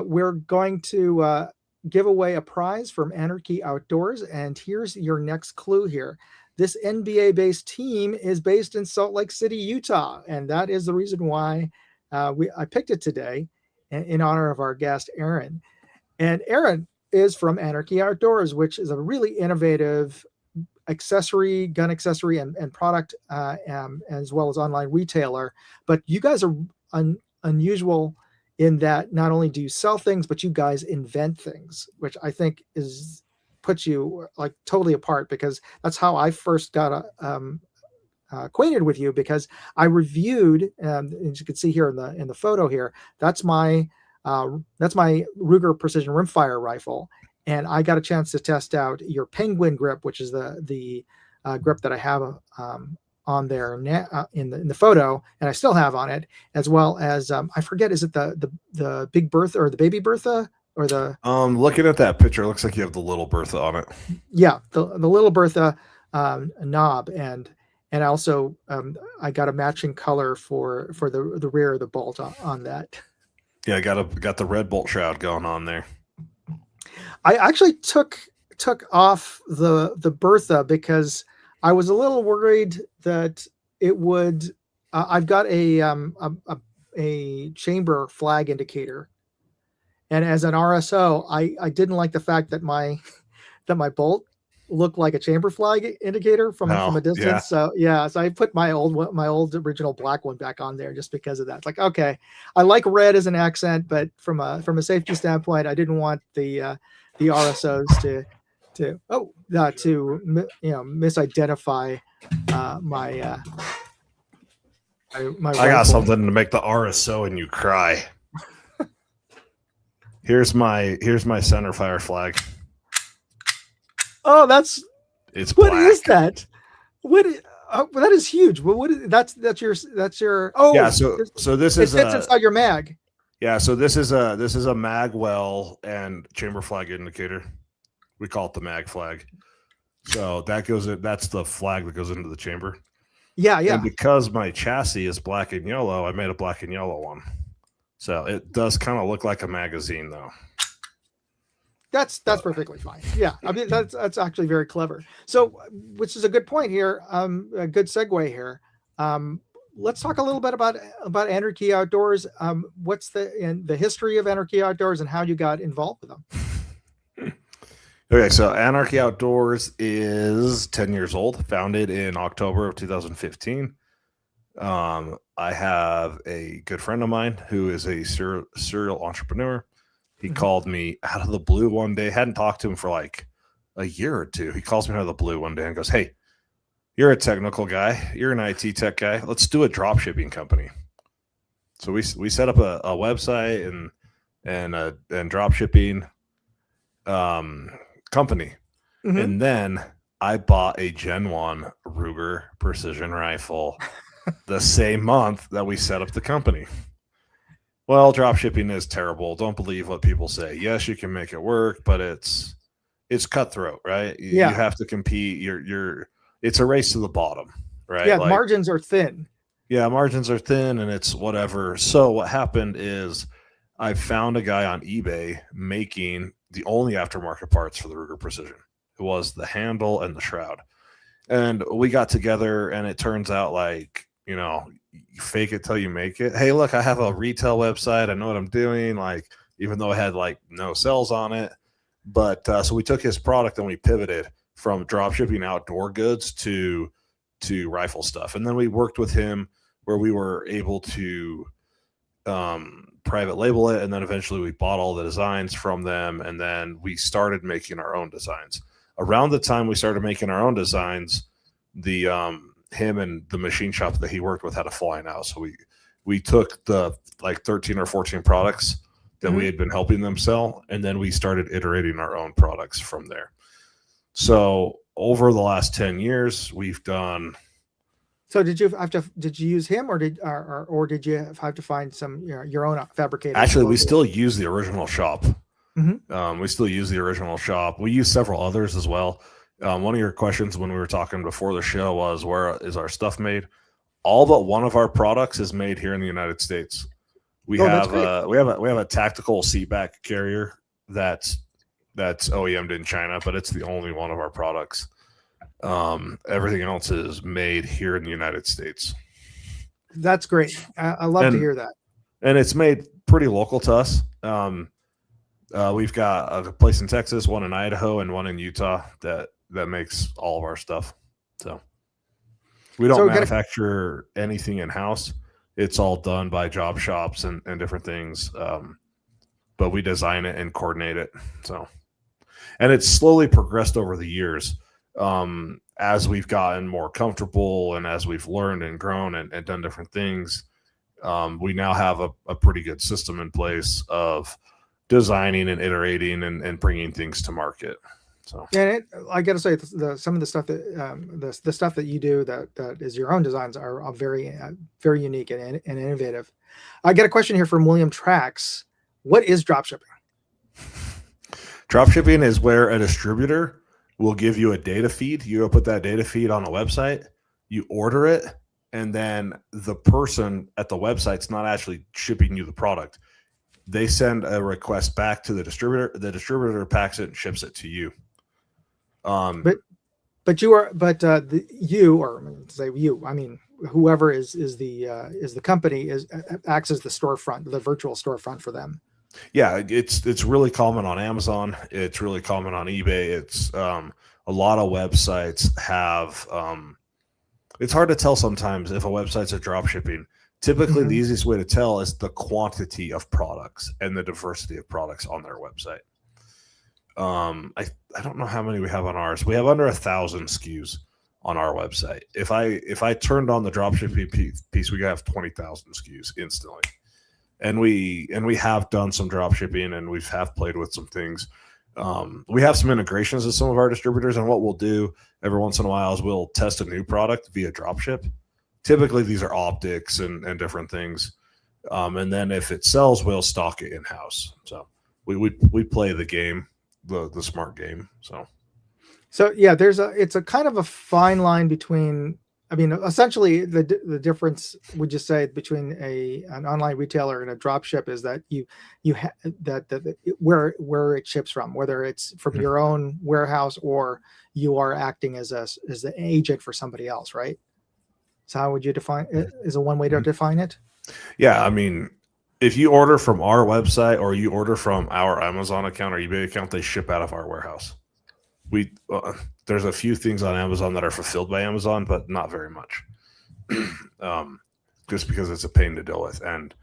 We're going to give away a prize from Anarchy Outdoors, and here's your next clue here. This NBA-based team is based in Salt Lake City, Utah, and that is the reason why I picked it today in honor of our guest, Aaron. And Aaron is from Anarchy Outdoors, which is a really innovative gun accessory and product, as well as online retailer. But you guys are unusual in that not only do you sell things, but you guys invent things, which I think puts you like totally apart, because that's how I first got acquainted with you, because I reviewed, as you can see here in the photo here, that's my Ruger Precision Rimfire rifle, and I got a chance to test out your Penguin grip, which is the grip that I have on there in the photo, and I still have on it, as well as I forget, is it the Big Bertha or the Baby Bertha, or the looking at that picture, it looks like you have the Little Bertha on it. Yeah, the Little Bertha knob, and also I got a matching color for the rear of the bolt on that. Yeah, I got the red bolt shroud going on there. I actually took off the Bertha because I was a little worried that it would. I've got a chamber flag indicator, and as an RSO, I didn't like the fact that my bolt looked like a chamber flag indicator from a distance. Yeah. So I put my old original black one back on there just because of that. It's like, okay, I like red as an accent, but from a safety standpoint, I didn't want the RSOs to misidentify my I got something to make the RSO and you cry. Here's my center fire flag. Oh, it's what black. Is that? That is huge. What is that's your oh yeah. So this is fits inside your mag. Yeah. So this is a mag well and chamber flag indicator. We call it the mag flag. So that's the flag that goes into the chamber. Yeah. And because my chassis is black and yellow, I made a black and yellow one. So it does kind of look like a magazine, though. That's perfectly fine. Yeah, I mean that's actually very clever. So, which is a good point here. A good segue here. Let's talk a little bit about Anarchy Outdoors. What's the history of Anarchy Outdoors and how you got involved with them? Okay, so Anarchy Outdoors is 10 years old, founded in October of 2015. I have a good friend of mine who is a serial entrepreneur. He called me out of the blue one day. Hadn't talked to him for like a year or two. He calls me out of the blue one day and goes, "Hey, you're a technical guy. You're an IT tech guy. Let's do a drop shipping company." So we set up a website and drop shipping company, and then I bought a Gen 1 Ruger precision rifle the same month that we set up the company. Well, drop shipping is terrible. Don't believe what people say. Yes, you can make it work, but it's cutthroat, right? You have to compete. It's a race to the bottom, right? Yeah, margins are thin. Yeah, margins are thin, and it's whatever. So what happened is I found a guy on eBay making the only aftermarket parts for the Ruger Precision. It was the handle and the shroud. And we got together, and it turns out, like, you know, you fake it till you make it. Hey, look, I have a retail website. I know what I'm doing, like, even though it had, like, no sales on it. But so we took his product and we pivoted from drop shipping outdoor goods to rifle stuff. And then we worked with him where we were able to private label it, and then eventually we bought all the designs from them, and then we started making our own designs. Around the time we started making our own designs, the him and the machine shop that he worked with had a falling out. So we took the like 13 or 14 products that we had been helping them sell, and then we started iterating our own products from there. So over the last 10 years, we've done. So did you use him, or did you have to find some your own fabricator? Actually, we still use the original shop. We still use the original shop. We use several others as well. One of your questions when we were talking before the show was, where is our stuff made? All but one of our products is made here in the United States. We have a tactical seatback carrier that's OEM'd in China, but it's the only one of our products. Everything else is made here in the United States. That's great. I love to hear that. And it's made pretty local to us. We've got a place in Texas, one in Idaho, and one in Utah that makes all of our stuff. So we don't manufacture anything in house. It's all done by job shops and different things. But we design it and coordinate it. So, and it's slowly progressed over the years. As we've gotten more comfortable and as we've learned and grown and done different things, we now have a pretty good system in place of designing and iterating and bringing things to market. So, and I got to say, some of the stuff that the stuff that you do that is your own designs are very very unique and innovative. I get a question here from William Trax. What is dropshipping? Dropshipping is where a distributor will give you a data feed. You put that data feed on a website, you order it, and then the person at the website's not actually shipping you the product. They send a request back to the distributor. The distributor packs it and ships it to you. Whoever is the company acts as the storefront, the virtual storefront for them. Yeah, it's really common on Amazon. It's really common on eBay. It's a lot of websites have. It's hard to tell sometimes if a website's a drop shipping. Typically, the easiest way to tell is the quantity of products and the diversity of products on their website. I don't know how many we have on ours. We have under 1,000 SKUs on our website. If I turned on the dropshipping piece, we could have 20,000 SKUs instantly. And we have done some drop shipping, and we have played with some things. We have some integrations with some of our distributors, and what we'll do every once in a while is we'll test a new product via dropship. Typically, these are optics and different things. And then if it sells, we'll stock it in house. So we play the game, the smart game. So yeah, it's a kind of a fine line between. I mean, essentially, the difference we just say between an online retailer and a drop ship is that where it ships from, whether it's from your own warehouse or you are acting as an agent for somebody else, right? So how would you define it? Is a one way to define it? Yeah, I mean, if you order from our website or you order from our Amazon account or eBay account, they ship out of our warehouse. There's a few things on Amazon that are fulfilled by Amazon, but not very much. Just because it's a pain to deal with. And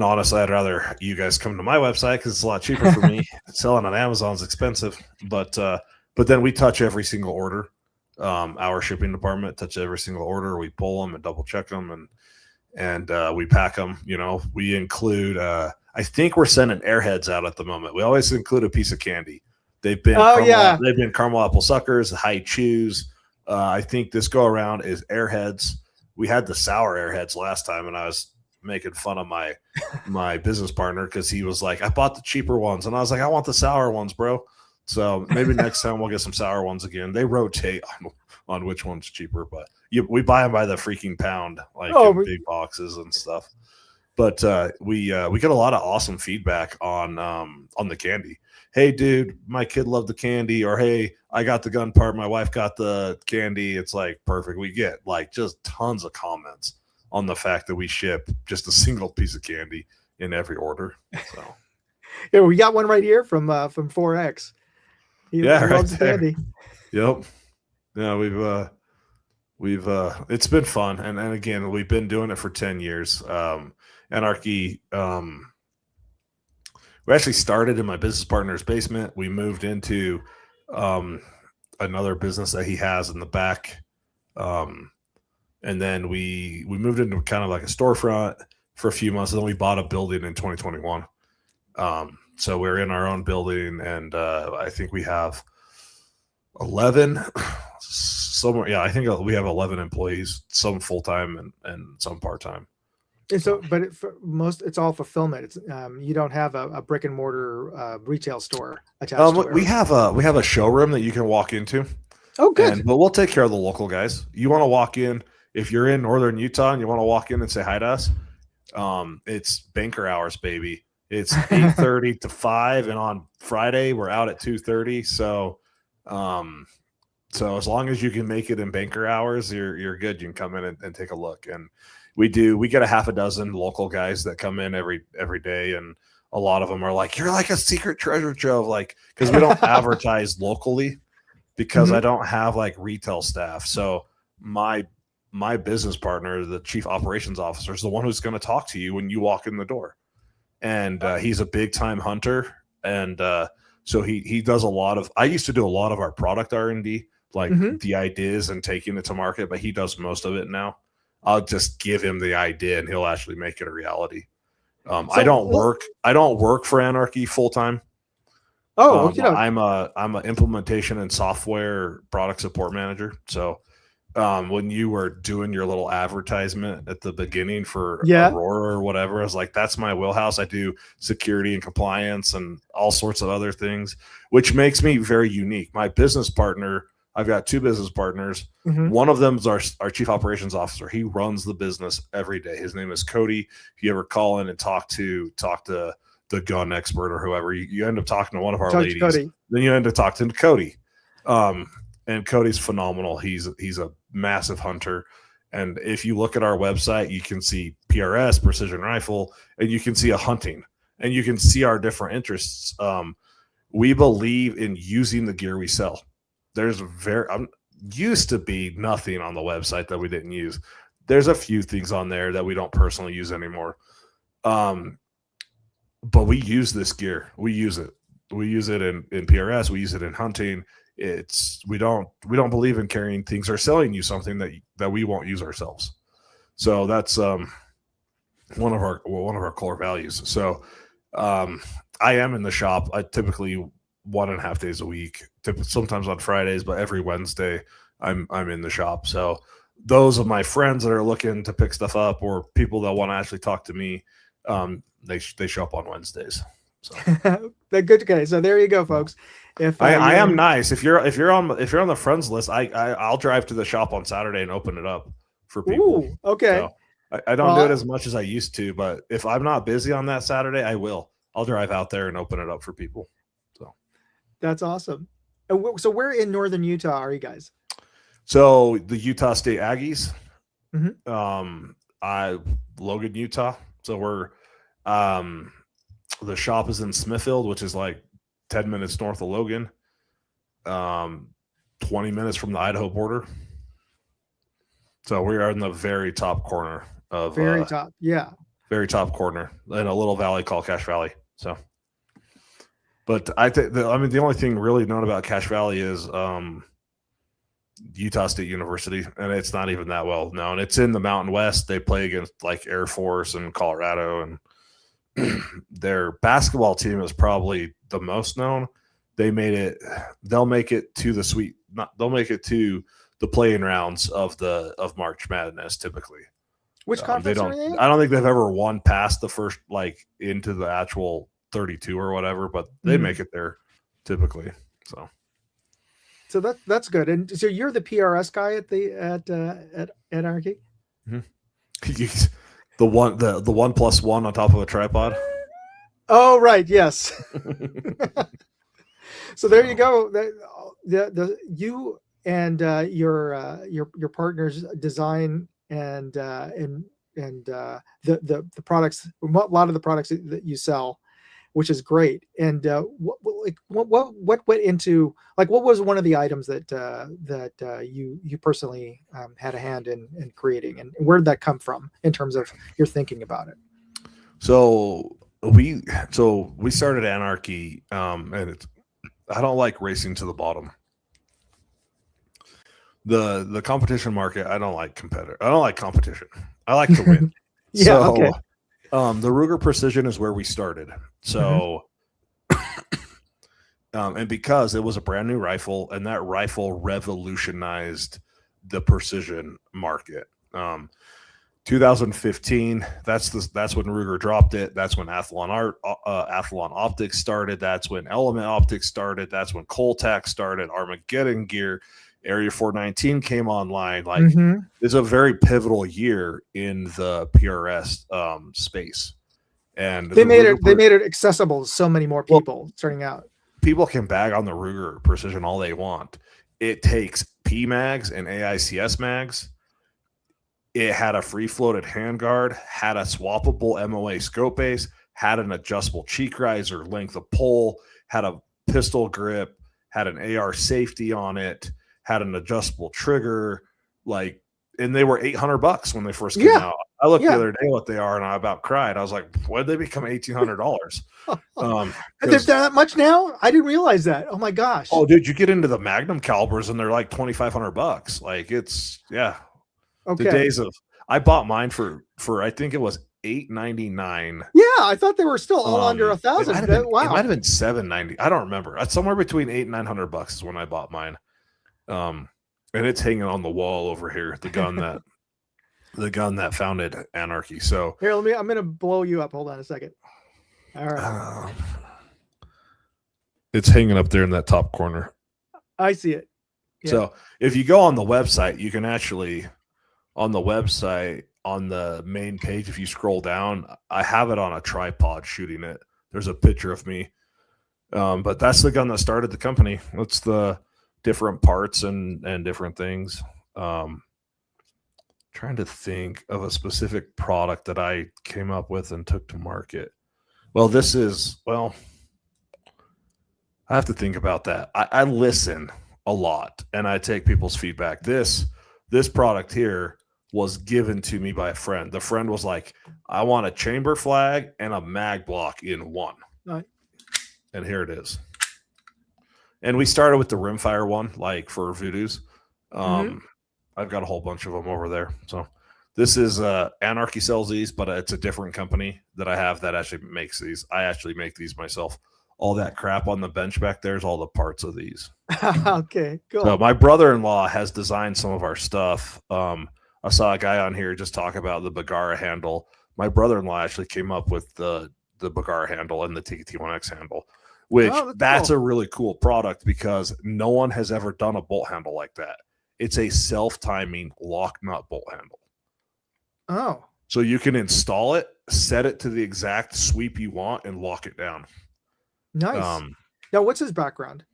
honestly, I'd rather you guys come to my website because it's a lot cheaper for me. Selling on Amazon is expensive, but then we touch every single order. Our shipping department touches every single order. We pull them and double check them, and we pack them. We include. I think we're sending Airheads out at the moment. We always include a piece of candy. They've been they've been caramel apple suckers, high chews. I think this go around is Airheads. We had the sour Airheads last time, and I was making fun of my business partner because he was like, I bought the cheaper ones, and I was like, I want the sour ones, bro. So maybe next time we'll get some sour ones again. They rotate on which one's cheaper, but we buy them by the freaking pound, like in big boxes and stuff. But we get a lot of awesome feedback on the candy. Hey, dude, my kid loved the candy, or hey, I got the gun part, my wife got the candy. It's like perfect. We get like just tons of comments on the fact that we ship just a single piece of candy in every order. So yeah, we got one right here from 4X. He loves the candy. Yep. Yeah, we've it's been fun, and again, we've been doing it for 10 years. Anarchy. We actually started in my business partner's basement. We moved into another business that he has in the back. And then we moved into kind of like a storefront for a few months. And then we bought a building in 2021. So we're in our own building, and I think we have 11 somewhere. Yeah, I think we have 11 employees, some full-time and some part-time. And so, but it's all fulfillment. It's you don't have a brick and mortar retail store attached to it. We have a showroom that you can walk into. Oh, good. But we'll take care of the local guys. You want to walk in, if you're in northern Utah and you want to walk in and say hi to us, it's banker hours, baby. It's 8:30 to 5, and on Friday we're out at 2:30. So as long as you can make it in banker hours, you're good. You can come in and take a look. And we get a half a dozen local guys that come in every day, and a lot of them are like, you're like a secret treasure trove, like, because we don't advertise locally, because I don't have like retail staff. So my business partner, the chief operations officer, is the one who's going to talk to you when you walk in the door. And he's a big time hunter. And so he does a lot of, I used to do a lot of our product R&D, like the ideas and taking it to market, but he does most of it now. I'll just give him the idea and he'll actually make it a reality. I don't work for Anarchy full time. I'm an implementation and software product support manager. So when you were doing your little advertisement at the beginning for Aurora or whatever, I was like, that's my wheelhouse. I do security and compliance and all sorts of other things, which makes me very unique. My business partner, I've got two business partners. One of them is our chief operations officer. He runs the business every day. His name is Cody. If you ever call in and talk to the gun expert or whoever, you end up talking to one of our ladies. Then you end up talking to Cody. And Cody's phenomenal. He's a massive hunter. And if you look at our website, you can see PRS, precision rifle, and you can see a hunting, and you can see our different interests. We believe in using the gear we sell. There's used to be nothing on the website that we didn't use. There's a few things on there that we don't personally use anymore. But we use this gear. We use it. We use it in PRS. We use it in hunting. We don't believe in carrying things or selling you something that we won't use ourselves. So that's one of our core values. So I am in the shop. I typically 1.5 days a week, sometimes on Fridays, but every Wednesday I'm in the shop. So those of my friends that are looking to pick stuff up, or people that want to actually talk to me, they show up on Wednesdays. So they're good. Okay, so there you go, folks. If I am nice, if you're on the friends list, I'll drive to the shop on Saturday and open it up for people. Ooh, okay. So I don't do it as much as I used to, but if I'm not busy on that Saturday, I will. I'll drive out there and open it up for people. So that's awesome. So where in northern Utah are you guys? So the Utah State Aggies, Logan, Utah. So we're the shop is in Smithfield, which is like 10 minutes north of Logan, 20 minutes from the Idaho border. So we are in the very top corner of very top corner in a little valley called Cache Valley. So, but I think the only thing really known about Cache Valley is Utah State University, and it's not even that well known. It's in the Mountain West. They play against like Air Force and Colorado, and their basketball team is probably the most known. They'll make it to the they'll make it to the playing rounds of March Madness typically. Which conference are they in? I don't think they've ever won past the first, like, into the actual 32 or whatever, but they make it there typically. So that's good. And so you're the PRS guy at Anarchy? Mm-hmm. the 1+1 on top of a tripod. Oh, right. Yes. So there you go. You and your partner's design and the products, a lot of the products that you sell, which is great. And what went into, like, what was one of the items that you personally had a hand in creating, and where did that come from in terms of your thinking about it? So we started Anarchy, and I don't like racing to the bottom. The competition market, I don't like competition. I like to win. Yeah. So, okay. The Ruger Precision is where we started. So, and because it was a brand new rifle, and that rifle revolutionized the precision market. 2015, that's when Ruger dropped it. That's when Athlon Optics started. That's when Element Optics started. That's when Coltac started. Armageddon Gear, Area 419 came online. Like, it's a very pivotal year in the PRS space, and they made it accessible to so many more people starting out. People can bag on the Ruger Precision all they want. It takes P mags and AICS mags. It had a free floated handguard, had a swappable MOA scope base, had an adjustable cheek riser, length of pole, had a pistol grip, had an AR safety on it, had an adjustable trigger, and they were $800 when they first came out. I looked the other day what they are, and I about cried. I was like, when did they become $1,800? They're that much now? I didn't realize that. Oh my gosh. Oh, dude, you get into the Magnum calibers and they're like $2,500. Like, it's okay. The days of, I bought mine for I think it was $899. Yeah, I thought they were still all under $1,000. Wow, it might have been $790. I don't remember. It's somewhere between $800 and $900 is when I bought mine. And it's hanging on the wall over here. The gun that founded Anarchy. So here, I'm gonna blow you up. Hold on a second. All right. It's hanging up there in that top corner. I see it. Yeah. So if you go on the website, you can actually, on the website, on the main page, if you scroll down, I have it on a tripod shooting it. There's a picture of me. But that's the gun that started the company. It's the different parts and different things. Trying to think of a specific product that I came up with and took to market. Well, I have to think about that. I listen a lot and I take people's feedback. This product here was given to me by a friend. The friend was like, I want a chamber flag and a mag block in one. Right. And here it is. And we started with the rimfire one, like for Voodoos. I've got a whole bunch of them over there. So this is Anarchy sells these, but it's a different company that I have that actually makes these. I actually make these myself. All that crap on the bench back there is all the parts of these. Okay, cool. So my brother-in-law has designed some of our stuff. I saw a guy on here just talk about the Bagara handle. My brother-in-law actually came up with the Bagara handle and the TT1X handle, which that's cool. A really cool product because no one has ever done a bolt handle like that. It's a self-timing lock nut bolt handle. Oh. So you can install it, set it to the exact sweep you want, and lock it down. Nice. Now, what's his background?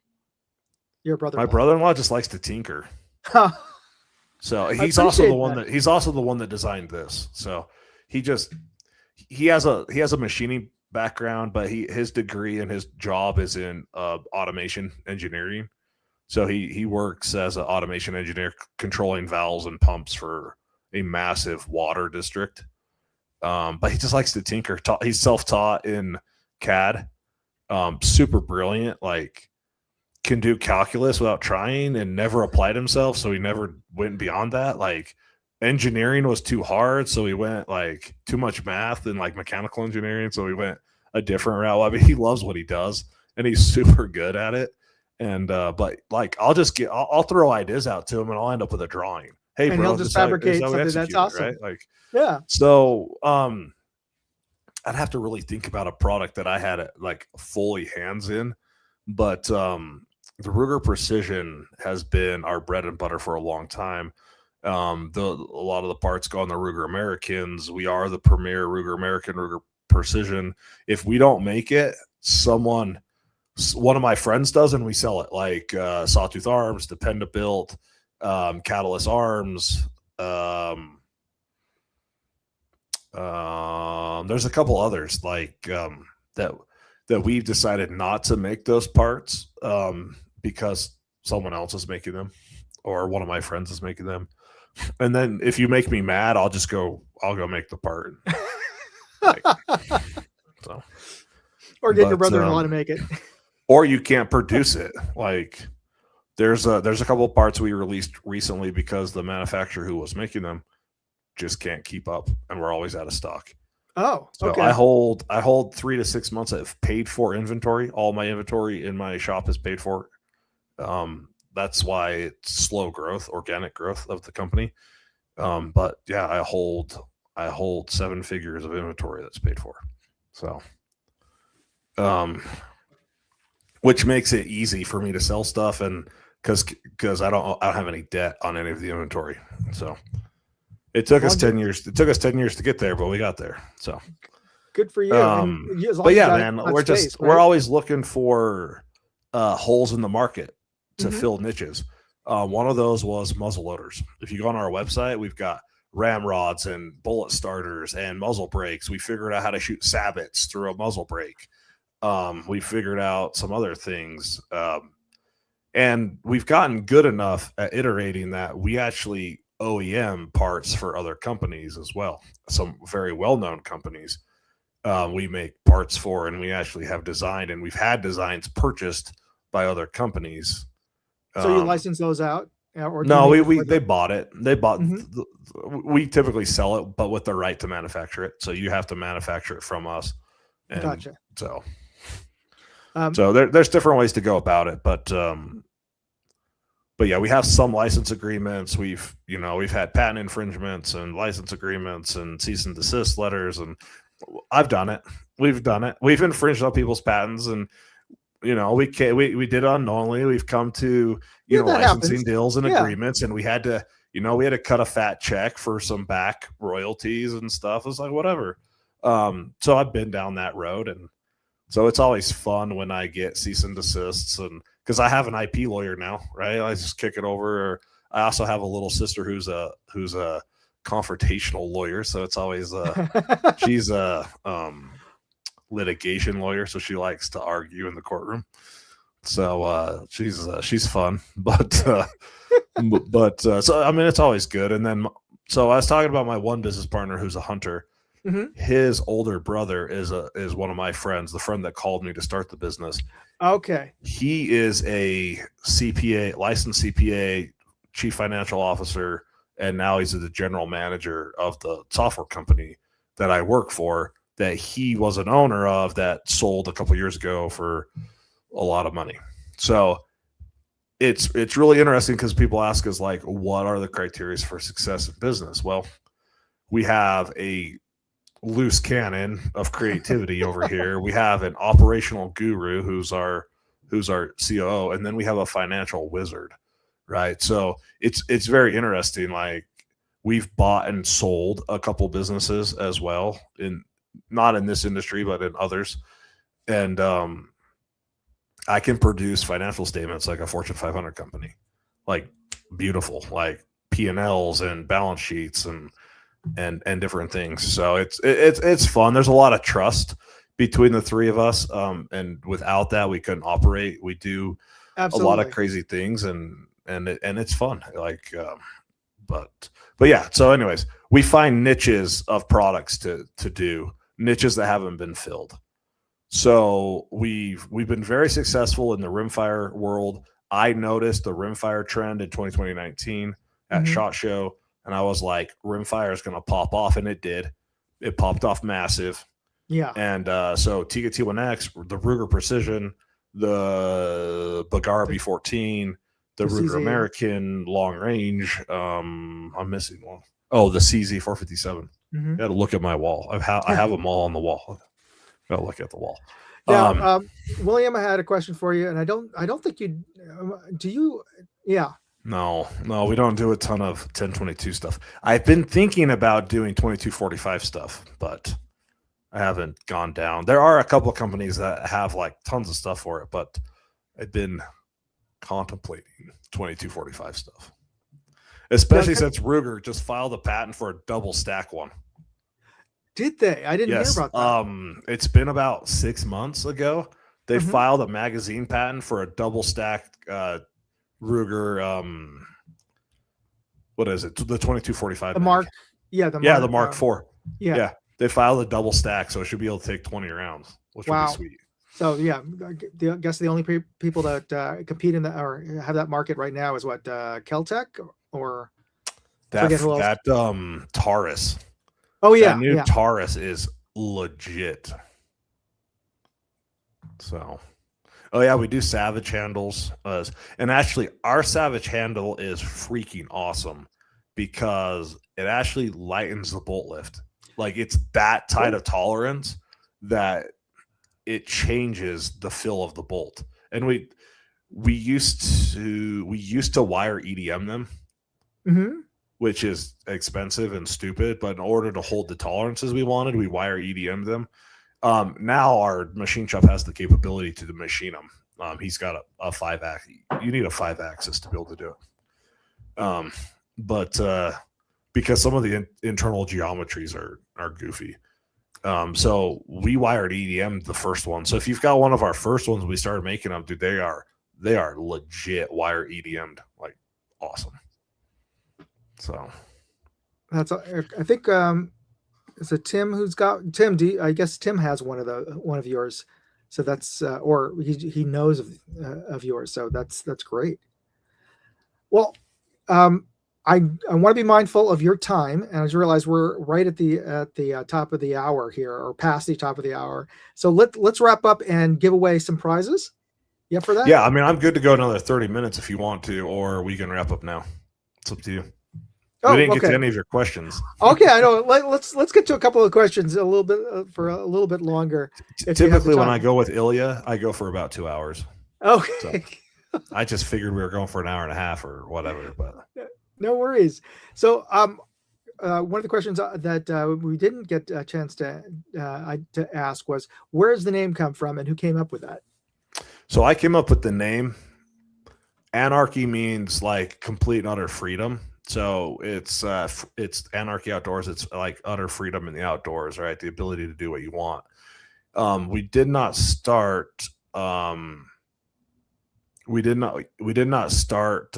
Your brother-in-law. My brother-in-law just likes to tinker. So he's also the one that designed this. So he has a machining background, but his degree and his job is in automation engineering. So he works as an automation engineer controlling valves and pumps for a massive water district. But he just likes to tinker. He's self-taught in CAD. Super brilliant. Like can do calculus without trying and never applied himself, so he never went beyond that. Like engineering was too hard, so he went like too much math and like mechanical engineering, so he went a different route. I mean, he loves what he does and he's super good at it. And but like I'll throw ideas out to him and I'll end up with a drawing. Hey, and bro, he'll just fabricate something that's awesome, right? Like, yeah. So I'd have to really think about a product that I had like fully hands in, but the Ruger Precision has been our bread and butter for a long time. A lot of the parts go on the Ruger Americans. We are the premier Ruger American, Ruger Precision. If we don't make it, one of my friends does, and we sell it. Like Sawtooth Arms, Depend-A-Built, Catalyst Arms. There's a couple others like that we've decided not to make those parts because someone else is making them or one of my friends is making them. And then if you make me mad, I'll go make the part. Like, so. Or get your brother-in-law to make it. Or you can't produce it. Like there's a couple of parts we released recently because the manufacturer who was making them just can't keep up and we're always out of stock. Oh, so okay. I hold 3 to 6 months of paid for inventory. All my inventory in my shop is paid for. That's why it's slow growth, organic growth of the company. But yeah, I hold 7 figures of inventory that's paid for. So, which makes it easy for me to sell stuff, and because I don't have any debt on any of the inventory. So it took us 10 years. It took us 10 years to get there, but we got there. So good for you. But yeah, man, we're always looking for holes in the market to fill niches. One of those was muzzle loaders. If you go on our website, we've got ramrods and bullet starters and muzzle brakes. We figured out how to shoot sabots through a muzzle brake. We figured out some other things. And we've gotten good enough at iterating that we actually OEM parts for other companies as well. Some very well-known companies we make parts for, and we actually have designed, and we've had designs purchased by other companies. So you license those out? Or no, they bought it. They bought. We typically sell it, but with the right to manufacture it. So you have to manufacture it from us. And gotcha. So there's different ways to go about it, but yeah, we have some license agreements. We've had patent infringements and license agreements and cease and desist letters, and I've done it. We've done it. We've infringed on people's patents, and we did it unknowingly. We've come to licensing deals and agreements, and we had to cut a fat check for some back royalties and stuff. It's like whatever. So I've been down that road, and so it's always fun when I get cease and desists, and because I have an IP lawyer now, right? I just kick it over. I also have a little sister who's a confrontational lawyer, so it's always she's a litigation lawyer, so she likes to argue in the courtroom. So she's fun, but so I mean it's always good. And then so I was talking about my one business partner who's a hunter. His older brother is one of my friends, the friend that called me to start the business. Okay. He is a CPA, licensed CPA, chief financial officer, and now he's the general manager of the software company that I work for, that he was an owner of, that sold a couple years ago for a lot of money. So it's really interesting because people ask us, like, what are the criteria for success in business? Well, we have a loose cannon of creativity over here. We have an operational guru who's our COO, and then we have a financial wizard, right? So it's very interesting. Like, we've bought and sold a couple businesses as well, not in this industry, but in others. And I can produce financial statements like a Fortune 500 company, like beautiful, like P&Ls and balance sheets and different things. So it's fun. There's a lot of trust between the three of us. And without that, we couldn't operate. We do a lot of crazy things, and it's fun. Like, but yeah. So anyways, we find niches of products to do, niches that haven't been filled. So we've been very successful in the rimfire world. I noticed the rimfire trend in 2019 at SHOT Show, and I was like, rimfire is going to pop off, and it did. It popped off massive. Yeah. And so Tiga T1X, the Ruger Precision, the Bagara B14, the Ruger CZ. American long range. I'm missing one. Oh, the CZ 457. Mm-hmm. Got to look at my wall. I have them all on the wall. Got to look at the wall. Now, William, I had a question for you, and I don't think you do. You, yeah. No, we don't do a ton of 1022 stuff. I've been thinking about doing 2245 stuff, but I haven't gone down. There are a couple of companies that have like tons of stuff for it, but I've been contemplating 2245 stuff, especially since Ruger just filed a patent for a double stack one. Did they? I didn't hear about that. It's been about 6 months ago. They filed a magazine patent for a double stack Ruger. What is it? The 2245. The Mark. Yeah, the Mark IV. Yeah. They filed a double stack, so it should be able to take 20 rounds, which would be sweet. So yeah, I guess the only people that compete in that or have that market right now is what Keltec or that Taurus. Oh yeah, that new Taurus is legit. So, oh yeah, we do Savage handles, and actually our Savage handle is freaking awesome because it actually lightens the bolt lift. Like it's that tight of tolerance that it changes the feel of the bolt. And we used to wire EDM them, which is expensive and stupid. But in order to hold the tolerances we wanted, we wire EDM them. Now our machine shop has the capability to machine them. He's got a 5-axis. You need a 5-axis to be able to do it. But because some of the internal geometries are goofy. So we wired EDM the first one. So if you've got one of our first ones, we started making them, dude, they are legit wire EDM'd, like awesome. So that's, I think, is it Tim who's got Tim? I guess Tim has one of yours. So that's, or he knows of yours. So that's great. Well, I want to be mindful of your time, and I just realized we're right at the top of the hour here, or past the top of the hour. So let's wrap up and give away some prizes. You up for that? Yeah, I mean, I'm good to go another 30 minutes if you want to, or we can wrap up now. It's up to you. We didn't get to any of your questions. Okay, I know. Let's get to a couple of questions a little bit for a little bit longer. Typically, when I go with Ilya, I go for about 2 hours. Okay. So I just figured we were going for an hour and a half or whatever, but. No worries. So, one of the questions that we didn't get a chance to ask was, where does the name come from, and who came up with that? So I came up with the name. Anarchy means like complete and utter freedom. So it's Anarchy Outdoors. It's like utter freedom in the outdoors, right? The ability to do what you want. We did not start. We did not start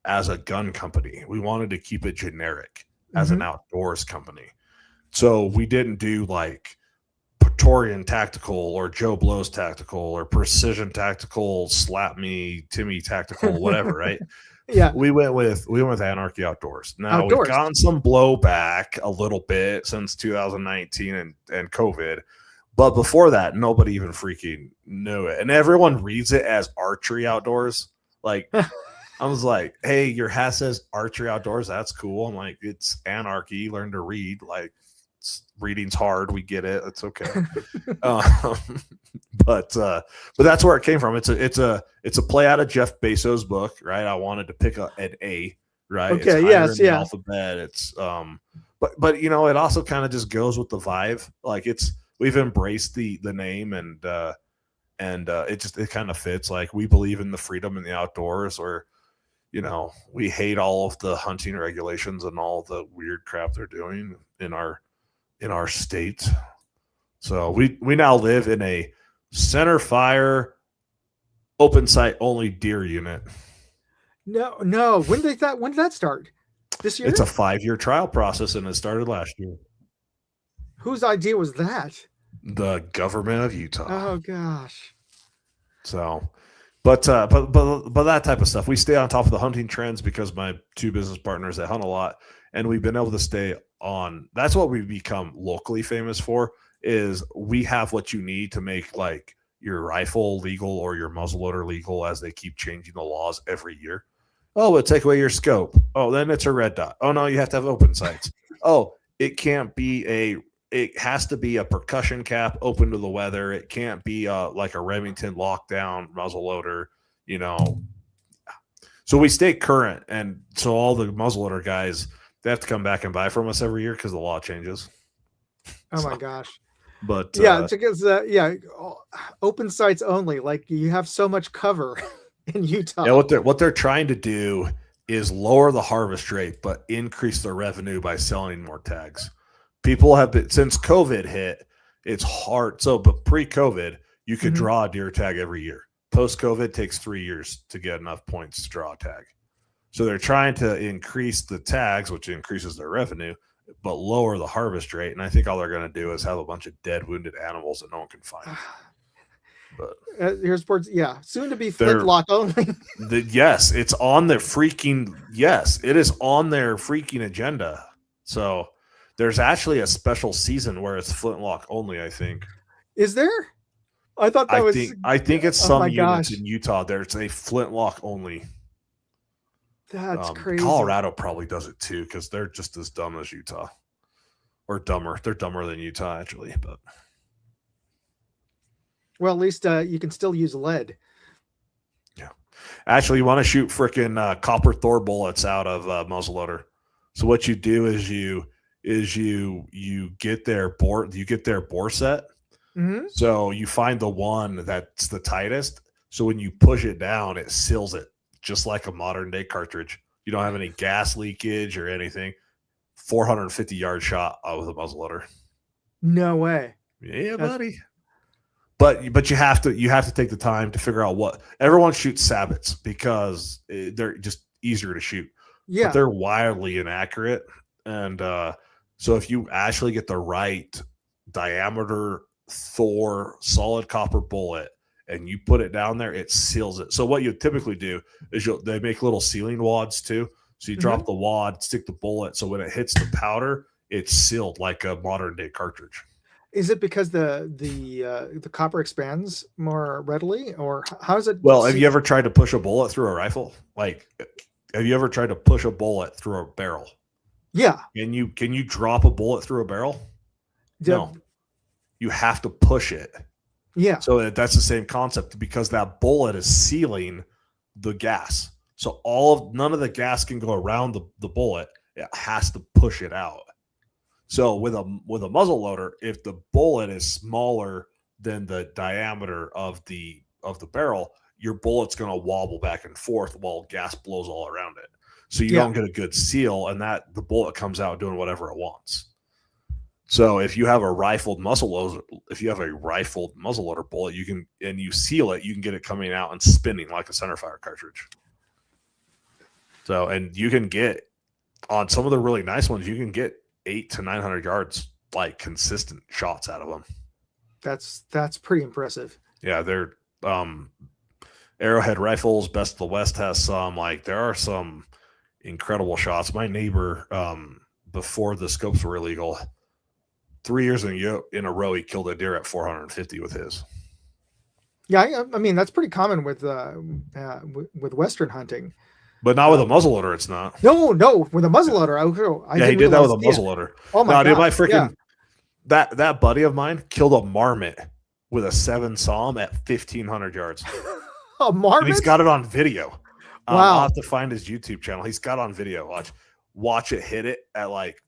as a gun company. We wanted to keep it generic as an outdoors company. So we didn't do like Praetorian Tactical or Joe Blow's Tactical or Precision Tactical, Slap Me, Timmy Tactical, whatever, right? Yeah. We went with Anarchy Outdoors. Now we've gotten some blowback a little bit since 2019 and COVID. But before that, nobody even freaking knew it. And everyone reads it as Archery Outdoors. Like, I was like, hey, your hat says Archery Outdoors. That's cool. I'm like, it's Anarchy. Learn to read. Like, reading's hard. We get it. It's okay. But that's where it came from. It's a play out of Jeff Bezos' book, right? I wanted to pick an A, right? Okay. It's Yes. in the Yeah. alphabet. It's but you know, it also kind of just goes with the vibe. Like we've embraced the name and it kind of fits. Like we believe in the freedom in the outdoors, or you know, we hate all of the hunting regulations and all the weird crap they're doing in our state. So we now live in a center fire, open site only deer unit. No. When did that start? This year? It's a 5-year trial process, and it started last year. Whose idea was that? The government of Utah. Oh gosh. So, but that type of stuff, we stay on top of the hunting trends because my two business partners, they hunt a lot, and we've been able to stay on. That's what we've become locally famous for. Is we have what you need to make like your rifle legal or your muzzleloader legal as they keep changing the laws every year. Oh, but take away your scope. Oh, then it's a red dot. Oh no, you have to have open sights. Oh, it can't be it has to be a percussion cap open to the weather. It can't be like a Remington lockdown muzzleloader, you know. So we stay current, and so all the muzzleloader guys, they have to come back and buy from us every year because the law changes. Oh my gosh. But yeah, because open sights only. Like you have so much cover in Utah. Yeah, what they're trying to do is lower the harvest rate, but increase their revenue by selling more tags. People have been, since COVID hit, it's hard. So, but pre-COVID, you could draw a deer tag every year. Post-COVID takes 3 years to get enough points to draw a tag. So they're trying to increase the tags, which increases their revenue, but lower the harvest rate. And I think all they're going to do is have a bunch of dead, wounded animals that no one can find. But here's sports. Yeah, soon to be flintlock only. Yes, it's on their freaking. Yes, it is on their freaking agenda. So there's actually a special season where it's flintlock only. I think. Is there? I thought that was. I think it's some units in Utah. There's a flintlock only. That's crazy. Colorado probably does it too because they're just as dumb as Utah, or dumber. They're dumber than Utah actually, but. Well, at least you can still use lead. Yeah. Actually, you want to shoot freaking copper Thor bullets out of muzzleloader. So what you do is you get their bore set. Mm-hmm. So you find the one that's the tightest. So when you push it down, it seals it just like a modern day cartridge. You don't have any gas leakage or anything. 450-yard shot with a muzzleloader. No way. Yeah, buddy. But you have to take the time to figure out what everyone shoots sabots because they're just easier to shoot. Yeah, but they're wildly inaccurate, and so if you actually get the right diameter Thor solid copper bullet and you put it down there, it seals it. So what you typically do is they make little sealing wads too. So you drop the wad, stick the bullet, so when it hits the powder, it's sealed like a modern day cartridge. Is it because the copper expands more readily, or how is it? Well, have you ever tried to push a bullet through a rifle? Like, have you ever tried to push a bullet through a barrel? Yeah. Can you drop a bullet through a barrel? No. You have to push it. Yeah. So that's the same concept because that bullet is sealing the gas. So none of the gas can go around the bullet. It has to push it out. So with a muzzle loader, if the bullet is smaller than the diameter of the barrel, your bullet's going to wobble back and forth while gas blows all around it. So you don't get a good seal, and the bullet comes out doing whatever it wants. So if you have a rifled muzzleloader bullet, you seal it, you can get it coming out and spinning like a centerfire cartridge. So, and you can get on some of the really nice ones, you can get 800 to 900 yards, like consistent shots out of them. That's pretty impressive. Yeah, they're Arrowhead rifles. Best of the West has some. Like there are some incredible shots. My neighbor, before the scopes were illegal, 3 years in a row, he killed a deer at 450 with his. Yeah, I mean that's pretty common with Western hunting. But not with a muzzleloader, it's not. No, with a muzzleloader. He did that with a muzzleloader. Oh my god! Dude, my freaking that buddy of mine killed a marmot with a 7 Psalm at 1,500 yards. A marmot? And he's got it on video. Wow! I'll have to find his YouTube channel. He's got it on video. Watch it hit it at like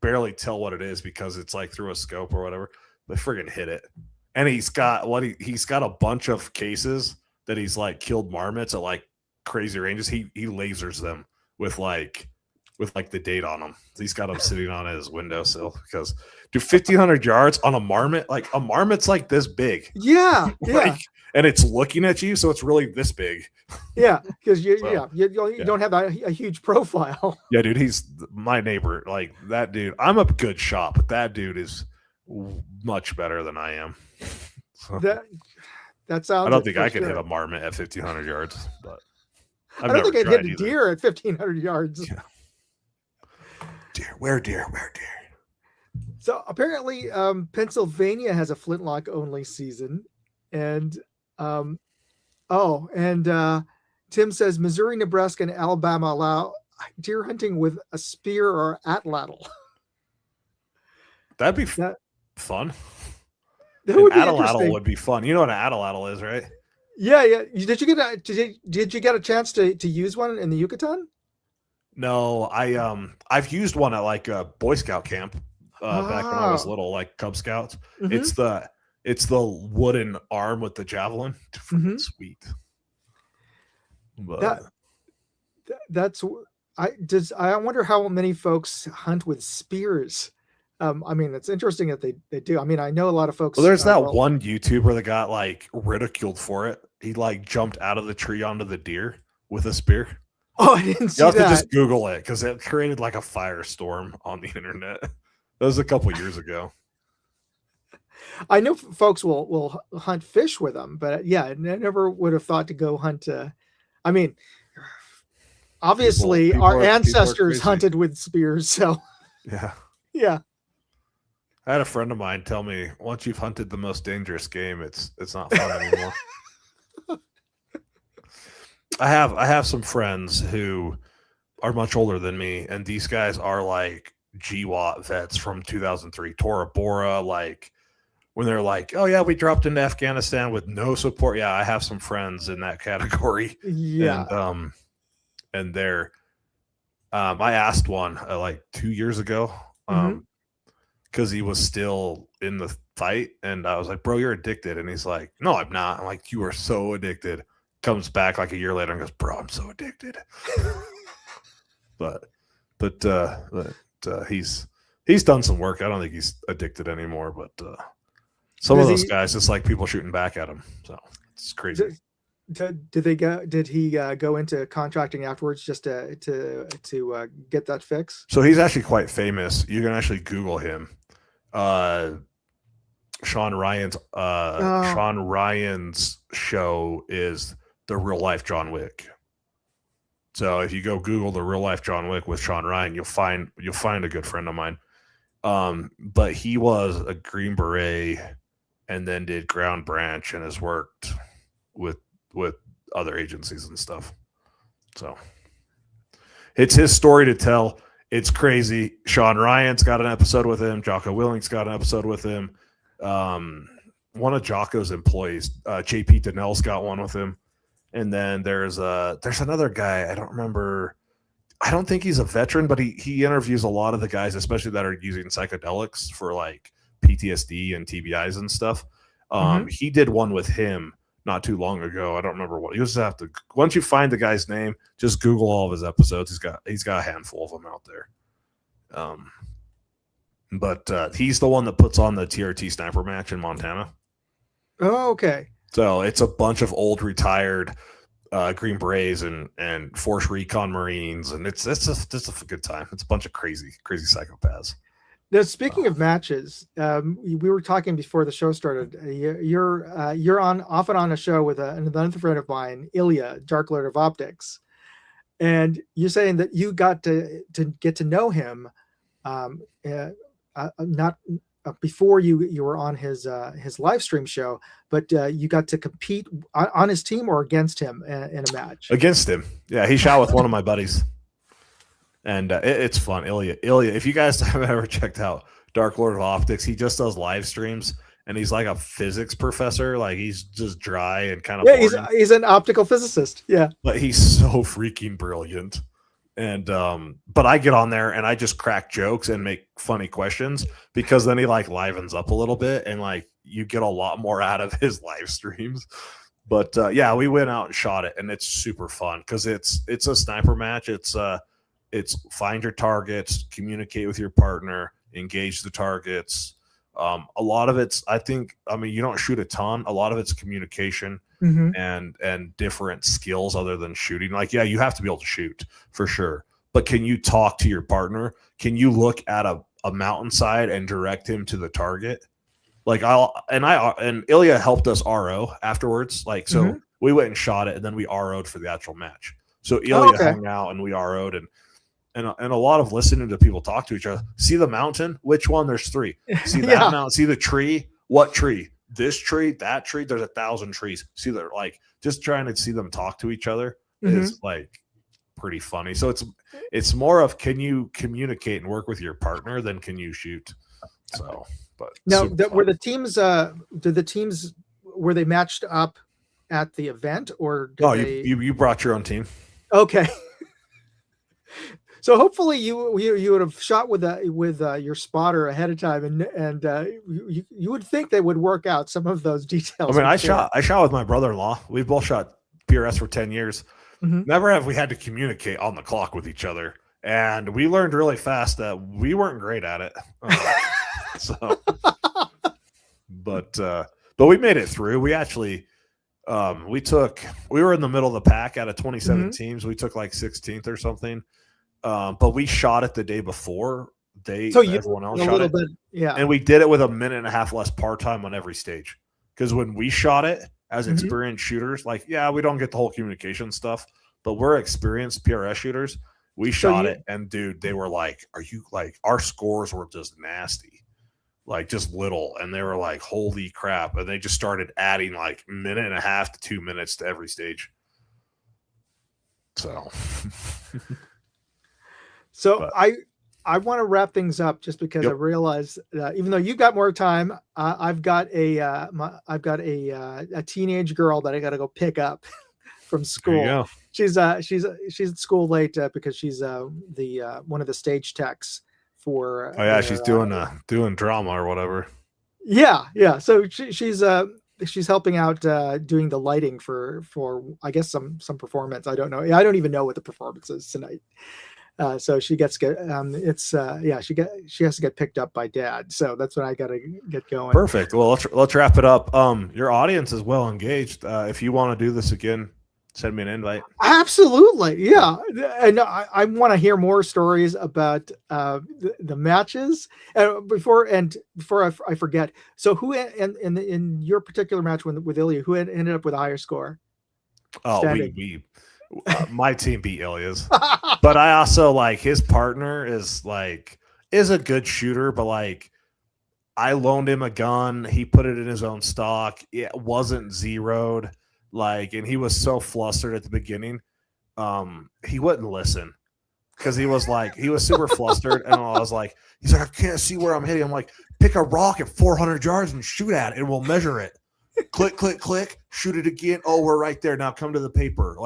barely tell what it is because it's like through a scope or whatever. But friggin' hit it. And he's got he's got a bunch of cases that he's like killed marmots at like crazy ranges. He lasers them with the date on them. He's got them sitting on his windowsill because 1,500 yards on a marmot, like a marmot's like this big. Yeah. And it's looking at you, so it's really this big. Yeah, because you don't have a huge profile. Yeah, dude, he's my neighbor. Like that dude, I'm a good shot, but that dude is much better than I am. So, that sounds. I don't think I could hit a marmot at 1,500 yards, but I don't think I'd hit a deer at 1,500 yards. Yeah. Where deer? So apparently, Pennsylvania has a flintlock only season, and Tim says Missouri, Nebraska, and Alabama allow deer hunting with a spear or atlatl. That'd be fun. That would be atlatl would be fun. You know what an atlatl is, right? Yeah. Did you get a chance to use one in the Yucatan? No, I've used one at like a Boy Scout camp back when I was little, like Cub Scouts. Mm-hmm. It's the wooden arm with the javelin. Mm-hmm. Sweet. But I wonder how many folks hunt with spears. I mean, it's interesting that they do. I mean, I know a lot of folks. Well, there's that one YouTuber that got like ridiculed for it. He like jumped out of the tree onto the deer with a spear. Oh, I didn't see that. You have to just Google it because it created like a firestorm on the internet. That was a couple years ago. I know folks will hunt fish with them, but yeah, I never would have thought to go hunt. I mean, obviously our ancestors hunted with spears, so yeah. I had a friend of mine tell me, once you've hunted the most dangerous game, it's not fun anymore. I have some friends who are much older than me, and these guys are like GWAT vets from 2003, Tora Bora, like when they're like, oh yeah, we dropped into Afghanistan with no support. Yeah, I have some friends in that category. Yeah. And they're I asked one like 2 years ago because he was still in the fight, and I was like, bro, you're addicted. And he's like, no, I'm not. I'm like, you are so addicted. Comes back like a year later and goes, bro, I'm so addicted. but he's done some work. I don't think he's addicted anymore, but some of those guys, it's like people shooting back at him. So it's crazy. Did he go into contracting afterwards just to get that fix? So he's actually quite famous. You can actually Google him. Sean Ryan's show is The Real Life John Wick. So if you go Google The Real Life John Wick with Sean Ryan, you'll find a good friend of mine. But he was a Green Beret and then did Ground Branch and has worked with other agencies and stuff. So it's his story to tell. It's crazy. Sean Ryan's got an episode with him. Jocko Willing's got an episode with him. One of Jocko's employees, JP Donnell's got one with him. And then there's another guy. I don't remember. I don't think he's a veteran, but he interviews a lot of the guys, especially that are using psychedelics for like PTSD and TBIs and stuff. He did one with him not too long ago. I don't remember what. You just have to, once you find the guy's name, just Google all of his episodes. He's got a handful of them out there. But he's the one that puts on the TRT sniper match in Montana. Oh, okay. So it's a bunch of old retired Green Berets and Force Recon Marines, and it's just a good time. It's a bunch of crazy psychopaths. Now, speaking of matches, we were talking before the show started. You're often on a show with another friend of mine, Ilya, Dark Lord of Optics, and you're saying that you got to get to know him, not before you were on his live stream show, but you got to compete on his team or against him in a match. Against him, yeah. He shot with one of my buddies. And it's fun. Ilya, if you guys haven't ever checked out Dark Lord of Optics, he just does live streams, and he's like a physics professor. Like, he's just dry and kind of boring. He's an optical physicist. Yeah. But he's so freaking brilliant. And but I get on there and I just crack jokes and make funny questions, because then he like livens up a little bit, and like you get a lot more out of his live streams. But yeah, we went out and shot it, and it's super fun because it's a sniper match. It's find your targets, communicate with your partner, engage the targets. A lot of it's, you don't shoot a ton. A lot of it's communication and different skills other than shooting. Like, yeah, you have to be able to shoot for sure. But can you talk to your partner? Can you look at a mountainside and direct him to the target. Like and Ilya helped us RO afterwards. Like, so we went and shot it, and then we RO'd for the actual match. So Ilya hung out and we RO'd, and a lot of listening to people talk to each other. See the mountain? Which one? There's 3. See that mountain? See the tree? What tree? This tree? That tree? There's 1,000 trees. See, they're like just trying to see them talk to each other is like pretty funny. So it's more of, can you communicate and work with your partner than can you shoot? So, but now were the teams were they matched up at the event, or did you brought your own team? Okay. So hopefully you would have shot with your spotter ahead of time, and you would think they would work out some of those details. I mean, I shot with my brother-in-law. We both shot PRS for 10 years. Never have we had to communicate on the clock with each other, and we learned really fast that we weren't great at it. But we made it through. We actually we were in the middle of the pack out of 27 teams. We took like 16th or something. But we shot it the day before everyone else shot it. And we did it with 1.5 minutes less par time on every stage. Because when we shot it as experienced shooters, like, we don't get the whole communication stuff, but we're experienced PRS shooters. We shot it, and dude, they were like, "Are you like?" Our scores were just nasty, like just little, and they were like, "Holy crap!" And they just started adding like 1.5 minutes to 2 minutes to every stage. So. I want to wrap things up just because I realize that even though you got more time, I've got a teenage girl that I got to go pick up from school. She's at school late because she's one of the stage techs for. She's doing drama or whatever. Yeah. So she's helping out doing the lighting for I guess some performance. I don't know. I don't even know what the performance is tonight. So she has to get picked up by Dad. So that's when I got to get going. Perfect. Well, let's wrap it up. Your audience is well engaged. If you want to do this again, send me an invite. Absolutely. Yeah. And I want to hear more stories about the matches. Before I forget. So who in your particular match with Ilya, who ended up with a higher score? Oh, my team beat Ilya's, but I also like his partner is a good shooter, but like I loaned him a gun. He put it in his own stock. It wasn't zeroed, and he was so flustered at the beginning. He wouldn't listen because he was super flustered. And I was like, he's like, I can't see where I'm hitting. I'm like, pick a rock at 400 yards and shoot at it and we'll measure it. Click, click, click, shoot it again. Oh, we're right there. Now come to the paper.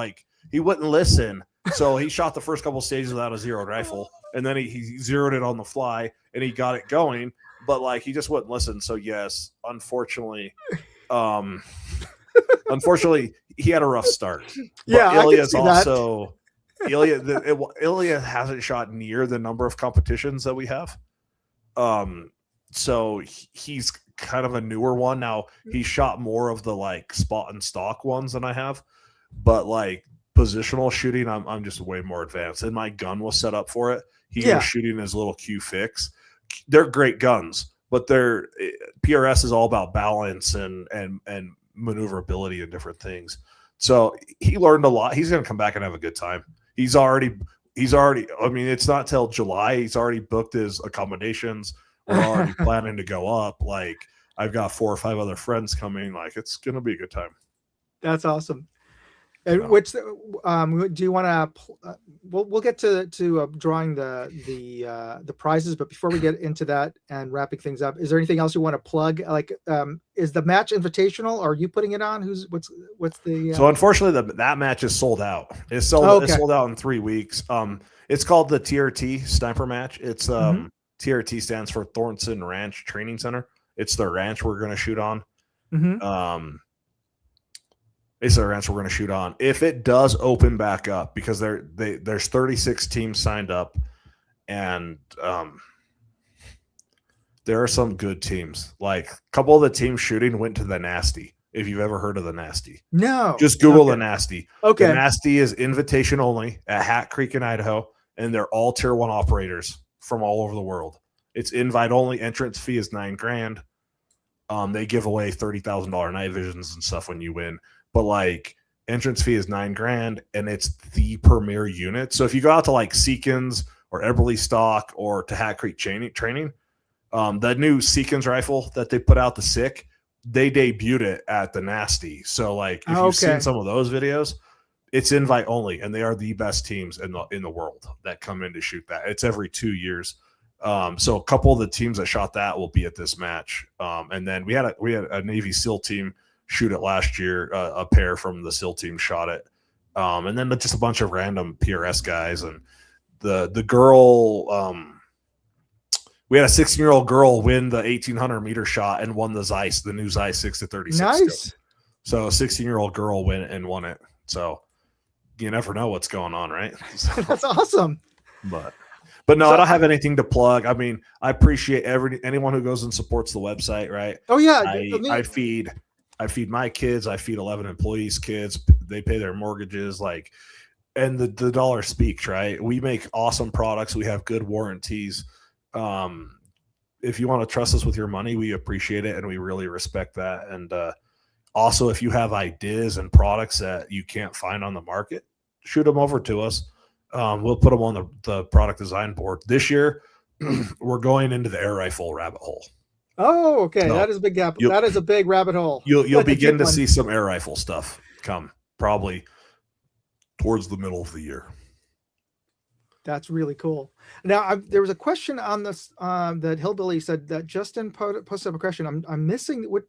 He wouldn't listen. So he shot the first couple stages without a zeroed rifle. And then he zeroed it on the fly and he got it going. But he just wouldn't listen. So yes, unfortunately, he had a rough start. Yeah, but Ilya's also Ilya hasn't shot near the number of competitions that we have. So he's kind of a newer one. Now he shot more of the spot and stock ones than I have, but positional shooting, I'm just way more advanced, and my gun was set up for it. He was shooting his little Q fix. They're great guns, but PRS is all about balance and maneuverability and different things. So he learned a lot. He's going to come back and have a good time. He's already. I mean, it's not till July. He's already booked his accommodations. We're already planning to go up. I've got 4 or 5 other friends coming. It's going to be a good time. That's awesome. And do you want to? We'll get to drawing the prizes, but before we get into that and wrapping things up, is there anything else you want to plug? Is the match invitational? Are you putting it on? What's the? So unfortunately, that match is sold out. It's sold out in 3 weeks. It's called the TRT Sniper match. It's TRT stands for Thornton Ranch Training Center. It's the ranch we're going to shoot on. It's the ranch we're going to shoot on. If it does open back up, because there's 36 teams signed up, and there are some good teams. A couple of the teams shooting went to the Nasty. If you've ever heard of the Nasty, no, just Google the Nasty. Okay, the Nasty is invitation only at Hat Creek in Idaho, and they're all Tier 1 operators from all over the world. It's invite only. Entrance fee is $9,000. They give away $30,000 night visions and stuff when you win, but like entrance fee is $9,000, and it's the premier unit. So if you go out to like Seekins or Eberly Stock or to Hat Creek training, that new Seekins rifle that they put out, the Sick, they debuted it at the Nasty. So like if you've seen some of those videos, it's invite only, and they are the best teams in the world that come in to shoot that. It's every 2 years. So a couple of the teams that shot that will be at this match. And then we had a Navy SEAL team shoot it last year. A pair from the SEAL team shot it. And then just a bunch of random PRS guys, and the girl, we had a 16-year-old girl win the 1,800 meter shot and won the Zeiss, the new Zeiss 6-36. Nice. So a 16-year-old girl won it. So you never know what's going on, right? So, that's awesome. But no, I don't have anything to plug. I mean, I appreciate anyone who goes and supports the website, right? Oh yeah, I feed my kids. I feed 11 employees' kids. They pay their mortgages, like, and the dollar speaks, right? We make awesome products. We have good warranties. If you want to trust us with your money, we appreciate it, and we really respect that. And also, if you have ideas and products that you can't find on the market, shoot them over to us. We'll put them on the product design board. This year, we're going into the air rifle rabbit hole. Oh, okay. So that is a big gap. That is a big rabbit hole. You'll begin to see some air rifle stuff come probably towards the middle of the year. That's really cool. Now, there was a question on this that Hillbilly said that Justin posted up a question. I'm missing what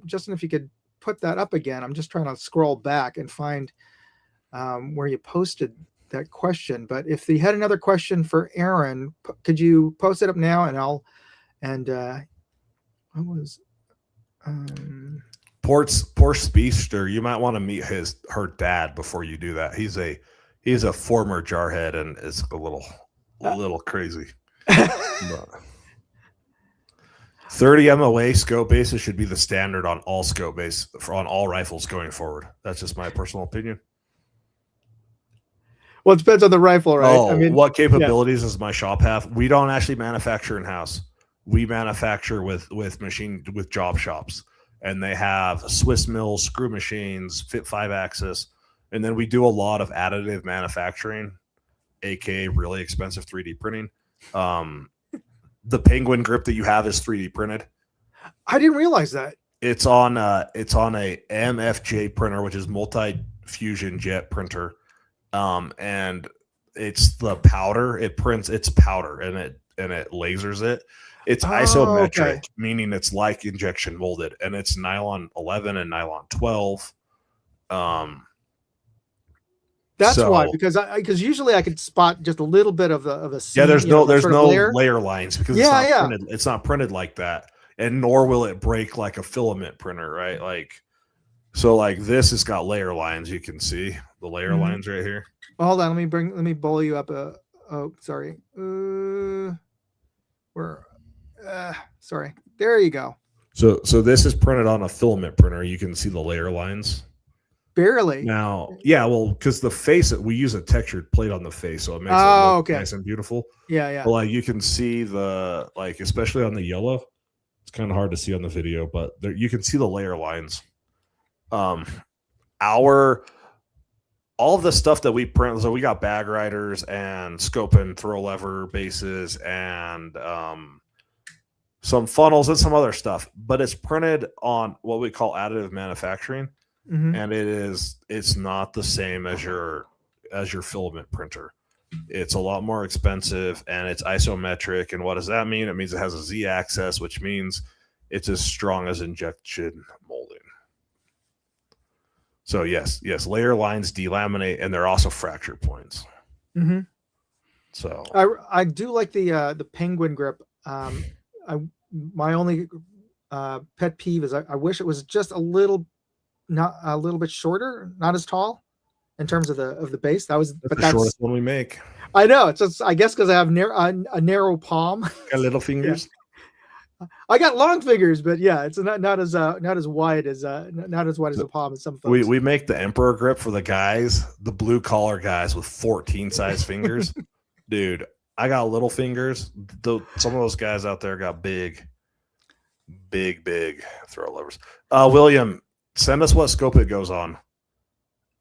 Justin, if you could put that up again. I'm just trying to scroll back and find where you posted that question. But if you had another question for Aaron, could you post it up now? What was Porsche Speedster? You might want to meet her dad before you do that. He's a former jarhead and is a little crazy. 30 MOA scope bases should be the standard on all scope base on all rifles going forward. That's just my personal opinion. Well, it depends on the rifle, right? Oh, I mean, what capabilities does my shop have? We don't actually manufacture in house. We manufacture with job shops, and they have Swiss mills, screw machines, fit 5-axis. And then we do a lot of additive manufacturing, aka really expensive 3D printing. The Penguin grip that you have is 3D printed. I didn't realize that. It's on a MFJ printer, which is multi-fusion jet printer. And it's the powder. It prints its powder and it lasers it. It's isometric, meaning it's like injection molded, and it's nylon 11 and nylon 12. That's why, because usually I could spot just a little bit of a seam, there's no layer lines because it's not printed like that, and nor will it break like a filament printer, right? Like this has got layer lines. You can see the layer lines right here. Hold on, let me blow you up. Sorry. Sorry. There you go. So this is printed on a filament printer. You can see the layer lines. Barely. Now, yeah, well, because the face, we use a textured plate on the face, so it makes it look nice and beautiful. Yeah. But like you can see especially on the yellow, it's kind of hard to see on the video, but you can see the layer lines. All of the stuff that we print, so we got bag riders and scope and throw lever bases and some funnels and some other stuff, but it's printed on what we call additive manufacturing. And it's not the same as your filament printer. It's a lot more expensive, and it's isometric. And what does that mean? It means it has a Z-axis, which means it's as strong as injection molding. So yes, layer lines delaminate, and they're also fracture points. So I do like the Penguin grip. My only pet peeve is I wish it was just not a little bit shorter, not as tall in terms of the base. That's the shortest one we make. I know. It's just, I guess, because I have a narrow palm. Got little fingers. Yeah. I got long fingers, but yeah, it's not as wide as a palm as some folks. We make the Emperor grip for the guys, the blue collar guys with 14 size fingers. Dude, I got little fingers. Some of those guys out there got big throw levers. William, send us what scope it goes on.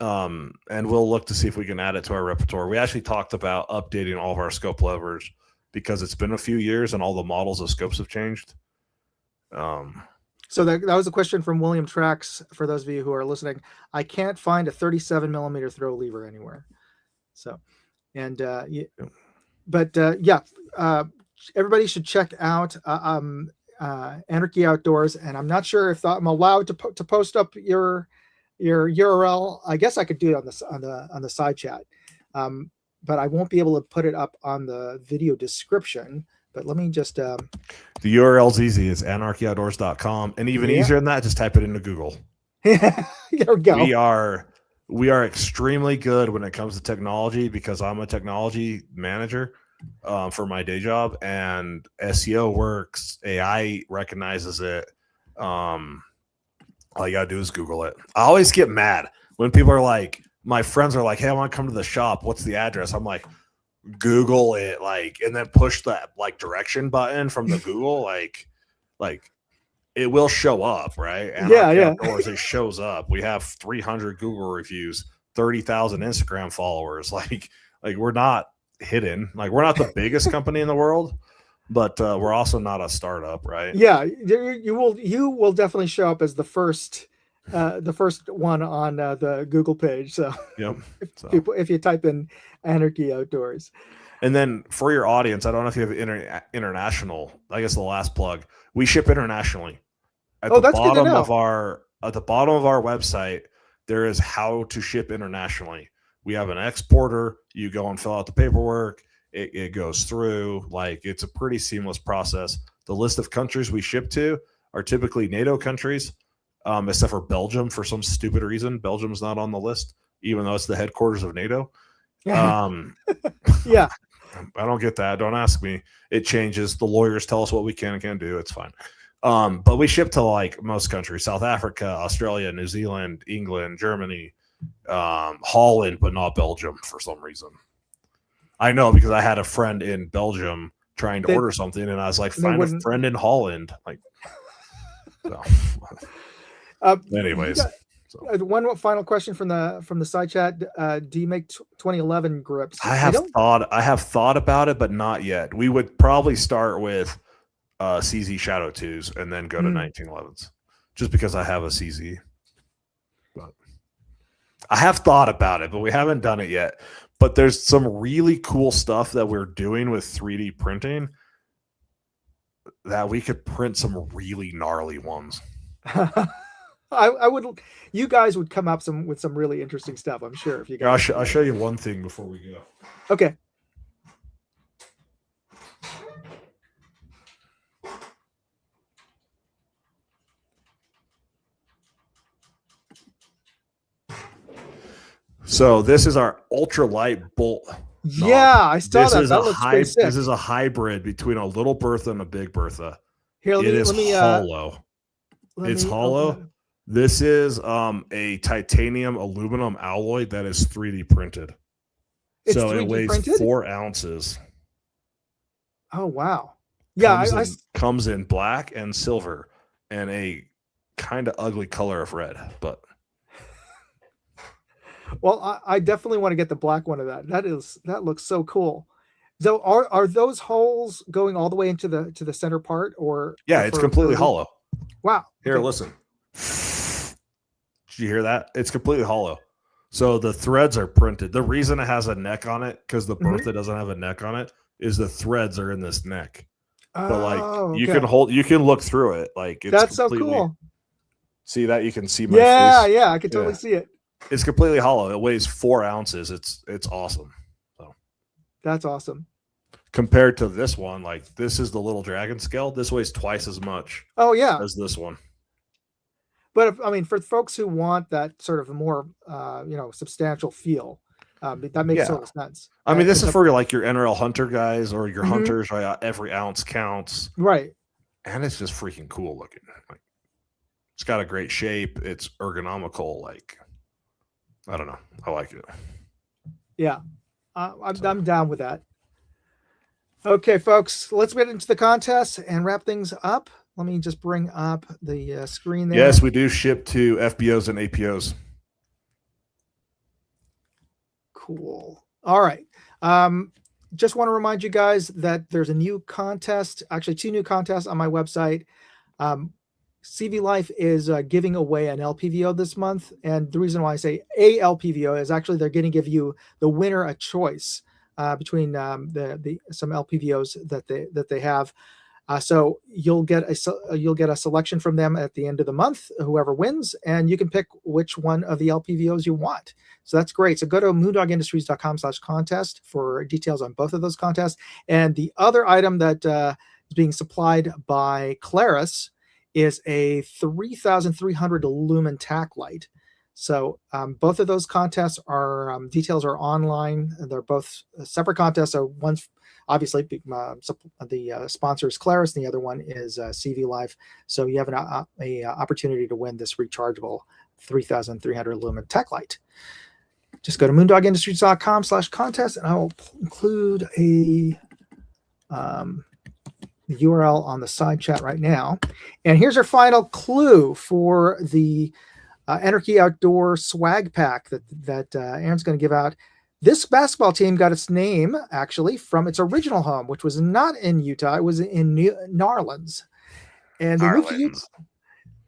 And we'll look to see if we can add it to our repertoire. We actually talked about updating all of our scope levers because it's been a few years and all the models of scopes have changed. So that was a question from William Trax. For those of you who are listening, I can't find a 37 millimeter throw lever anywhere. So, and everybody should check out Anarchy Outdoors. And I'm not sure if I'm allowed to post up your URL. I guess I could do it on the side chat, but I won't be able to put it up on the video description. But let me just the URL's easy. It's anarchyoutdoors.com, and even easier than that, just type it into Google. There we go. We are extremely good when it comes to technology because I'm a technology manager for my day job, and SEO works. AI recognizes it. All you gotta do is Google it. I always get mad when people are like, my friends are like, "Hey, I want to come to the shop. What's the address?" I'm like, Google it, and then push that direction button from the Google, like it will show up, right? And Outdoors, it shows up. We have 300 Google reviews, 30,000 Instagram followers. Like we're not hidden. Like we're not the biggest company in the world, but we're also not a startup, right? Yeah, you will definitely show up as the first one on the Google page. So, yep. If you type in Anarchy Outdoors. And then for your audience, I don't know if you have international. I guess the last plug, we ship internationally. At the bottom of our website, there is how to ship internationally. We have an exporter. You go and fill out the paperwork. It goes through. Like it's a pretty seamless process. The list of countries we ship to are typically NATO countries, except for Belgium for some stupid reason. Belgium's not on the list, even though it's the headquarters of NATO. Yeah. I don't get that. Don't ask me. It changes. The lawyers tell us what we can and can't do. It's fine. But we ship to like most countries: South Africa, Australia, New Zealand, England, Germany, Holland, but not Belgium for some reason. I know because I had a friend in Belgium trying to order something, and I was like, "Find a friend in Holland." Like, so. Anyways. One final question from the side chat. Do you make 2011 grips? I have thought about it, but not yet. We would probably start with CZ Shadow 2s and then go to 1911s, just because I have a CZ. But I have thought about it, but we haven't done it yet. But there's some really cool stuff that we're doing with 3D printing that we could print some really gnarly ones. I would. You guys would come up with some really interesting stuff, I'm sure. If you guys, I'll show you one thing before we go. Okay. So this is our ultralight bolt. Yeah, I saw that. That looks pretty sick. This is a hybrid between a little Bertha and a big Bertha. Here, it is hollow. It's hollow. This is a titanium aluminum alloy that is 3D printed. So it weighs 4 ounces. Oh, wow. Yeah, comes in black and silver and a kind of ugly color of red, but well, I definitely want to get the black one of that. That looks so cool. So are those holes going all the way into the center part, or it's completely hollow. Wow. Here, listen. Did you hear that? It's completely hollow. So the threads are printed. The reason it has a neck on it, because the Bertha doesn't have a neck on it, is the threads are in this neck. But like you can look through it. Like that's so cool. See that? You can see my face. Yeah, I can totally see it. It's completely hollow. It weighs 4 ounces. It's awesome. So that's awesome. Compared to this one, like this is the little dragon scale. This weighs twice as much. Oh yeah, as this one. But I mean, for folks who want that sort of more, substantial feel, that makes total sense. I mean, this is for like your NRL hunter guys or your hunters. Right? Every ounce counts. Right. And it's just freaking cool looking. Like, it's got a great shape. It's ergonomical. Like, I don't know. I like it. Yeah, I'm down with that. Okay, folks, let's get into the contest and wrap things up. Let me just bring up the screen there. Yes, we do ship to FBOs and APOs. Cool. All right. Just want to remind you guys that there's a new contest, actually 2 new contests on my website. CV Life is giving away an LPVO this month. And the reason why I say a LPVO is actually they're going to give you the winner a choice between some LPVOs that they have. So you'll get a selection from them at the end of the month, whoever wins, and you can pick which one of the LPVOs you want. So that's great. So go to moondogindustries.com/contest for details on both of those contests. And the other item that is being supplied by Claris is a 3,300 lumen tack light. So both of those contests are details are online. They're both separate contests. So one's obviously the sponsor is Claris, and the other one is CV Life. So you have an opportunity to win this rechargeable 3,300 lumen tech light. Just go to moondogindustries.com/contest, and I will include the URL on the side chat right now. And here's our final clue for the Anarchy Outdoor swag pack that Aaron's going to give out. This basketball team got its name actually from its original home, which was not in Utah. It was in New Orleans. And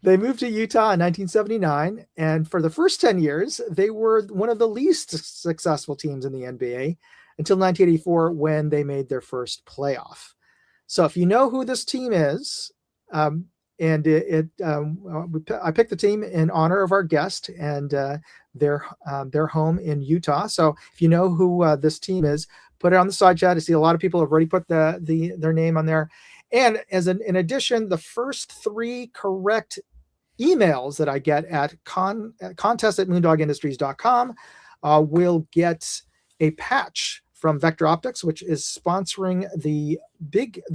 they moved to Utah in 1979. And for the first 10 years, they were one of the least successful teams in the NBA until 1984 when they made their first playoff. So if you know who this team is, I picked the team in honor of our guest and their home in Utah. So if you know who this team is, put it on the side chat. I see a lot of people have already put their name on there. And in addition, the first 3 correct emails that I get at contest@moondogindustries.com will get a patch from Vector Optics, which is sponsoring the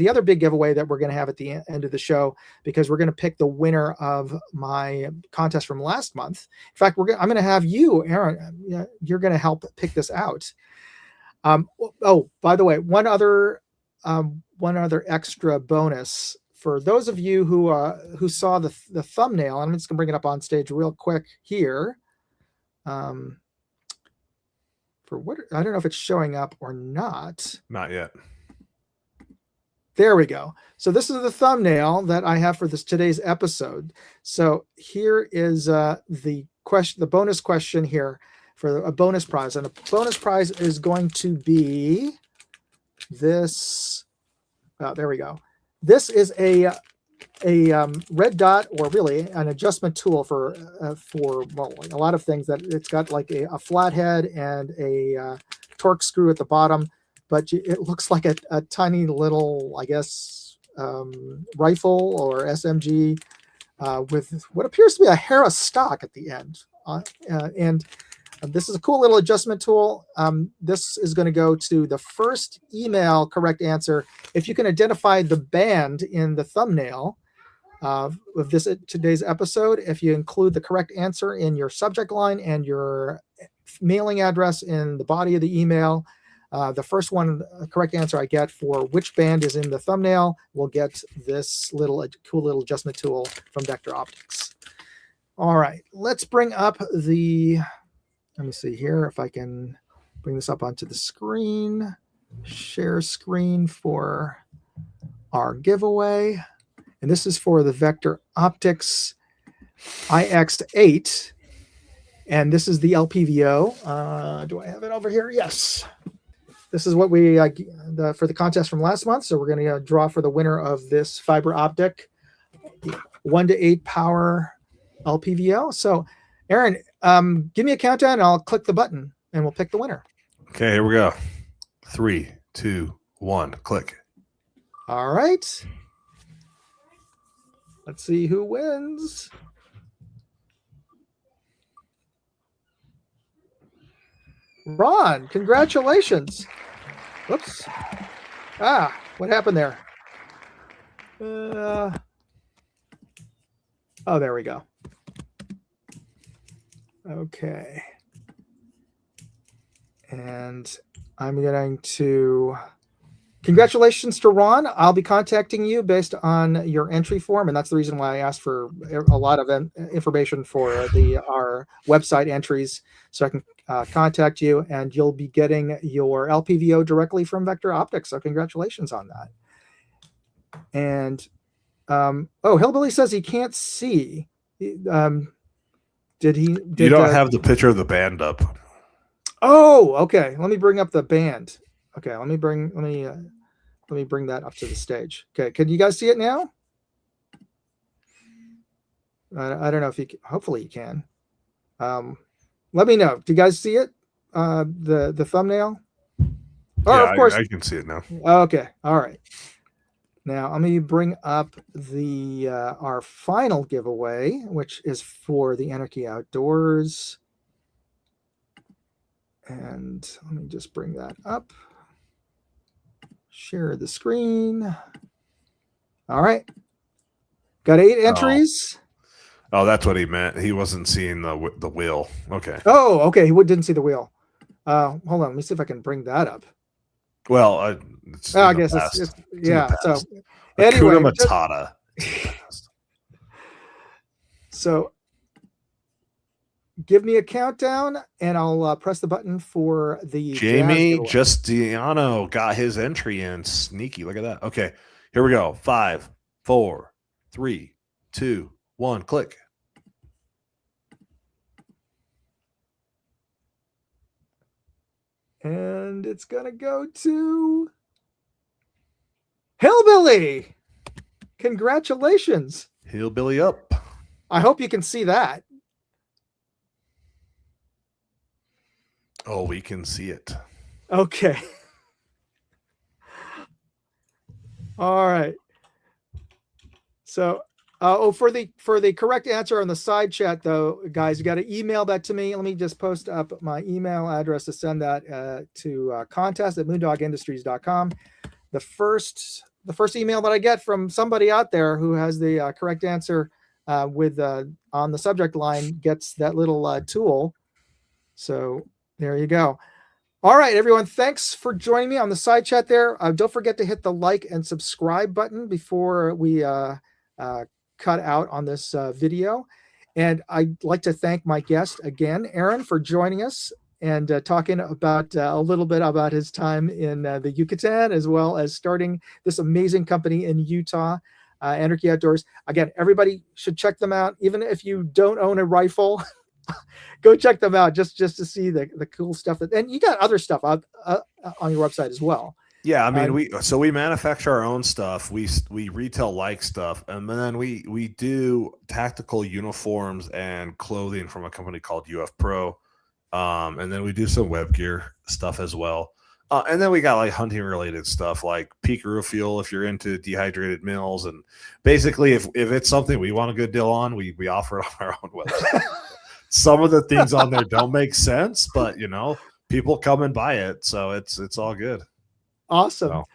other big giveaway that we're going to have at the end of the show, because we're going to pick the winner of my contest from last month. In fact, I'm going to have you, Aaron, you're going to help pick this out. By the way, one other extra bonus for those of you who saw the thumbnail. I'm just going to bring it up on stage real quick here. For what, I don't know if it's showing up or not. Not yet. There we go. So this is the thumbnail that I have for today's episode. So here is the bonus question here for a bonus prize, and a bonus prize is going to be this. There we go. This is a red dot, or really an adjustment tool for well, a lot of things. That it's got like a flathead and a torque screw at the bottom, but it looks like a tiny little, I guess, rifle or SMG with what appears to be a Hera stock at the end. And this is a cool little adjustment tool. This is going to go to the first email correct answer. If you can identify the band in the thumbnail of today's episode, if you include the correct answer in your subject line and your mailing address in the body of the email, the first one correct answer I get for which band is in the thumbnail will get this cool little adjustment tool from Vector Optics. All right, let's bring up let me see here if I can bring this up onto the screen. Share screen for our giveaway. And this is for the Vector Optics IX8. And this is the LPVO. Do I have it over here? Yes. This is what we for the contest from last month. So we're going to draw for the winner of this fiber optic 1 to 8 power LPVO. So Aaron, give me a countdown and I'll click the button and we'll pick the winner. Okay, here we go. 3, 2, 1, click. All right. Let's see who wins. Ron, congratulations. Whoops. What happened there? Oh, there we go. Okay. And I'm going to Congratulations to Ron. I'll be contacting you based on your entry form, and that's the reason why I asked for a lot of information for our website entries, so I can contact you, and you'll be getting your LPVO directly from Vector Optics. So congratulations on that. And Hillbilly says he can't see. Did he? You don't have the picture of the band up. Oh, okay. Let me bring up the band. Okay, let me bring that up to the stage. Okay, can you guys see it now? I don't know if you can. Hopefully you can. Let me know. Do you guys see it? The thumbnail? Oh, yeah, of course. I can see it now. Okay, all right. Now let me bring up the our final giveaway, which is for the Anarchy Outdoors. And let me just bring that up. Share the screen. All right. Got 8 entries. Oh, that's what he meant. He wasn't seeing the wheel. Okay. Oh, okay. He didn't see the wheel. Hold on. Let me see if I can bring that up. Well, I guess it's yeah. So anyway, Matata. So give me a countdown, and I'll press the button for the Jamie Justiano got his entry in. Sneaky. Look at that. Okay, here we go. 5, 4, 3, 2, 1. Click. And it's going to go to Hillbilly. Congratulations. Hillbilly up. I hope you can see that. Oh, we can see it. Okay. All right. So, for the correct answer on the side chat, though, guys, you got to email that to me. Let me just post up my email address to send that to contest@moondogindustries.com. The first email that I get from somebody out there who has the correct answer with on the subject line gets that little tool. So there you go. All right, everyone. Thanks for joining me on the side chat there. Don't forget to hit the like and subscribe button before we cut out on this video. And I'd like to thank my guest again, Aaron, for joining us and talking about a little bit about his time in the Yucatan, as well as starting this amazing company in Utah, Anarchy Outdoors. Again, everybody should check them out. Even if you don't own a rifle, go check them out just to see the cool stuff. And you got other stuff on your website as well. Yeah, I mean, we manufacture our own stuff. We retail like stuff, and then we do tactical uniforms and clothing from a company called UF Pro, and then we do some web gear stuff as well. And then we got like hunting related stuff like Peekaroo Fuel if you're into dehydrated meals, and basically if it's something we want a good deal on, we offer it on our own website. Some of the things on there don't make sense, but people come and buy it, so it's all good. Awesome. So,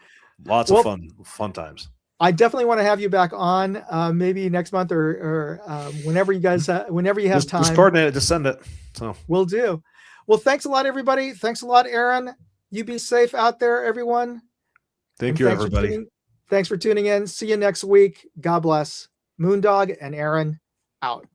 lots of fun times. I definitely want to have you back on maybe next month or whenever you guys whenever you have time. Just coordinate it, just send it. So we'll do. Well, thanks a lot, everybody. Thanks a lot, Aaron. You be safe out there, everyone. Thank you, everybody. Thanks for tuning in. See you next week. God bless. Moondog and Aaron out.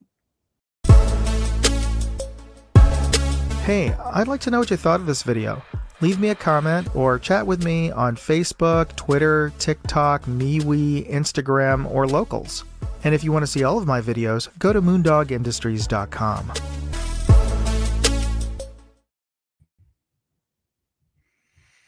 Hey, I'd like to know what you thought of this video. Leave me a comment or chat with me on Facebook, Twitter, TikTok, MeWe, Instagram, or Locals. And if you want to see all of my videos, go to moondogindustries.com.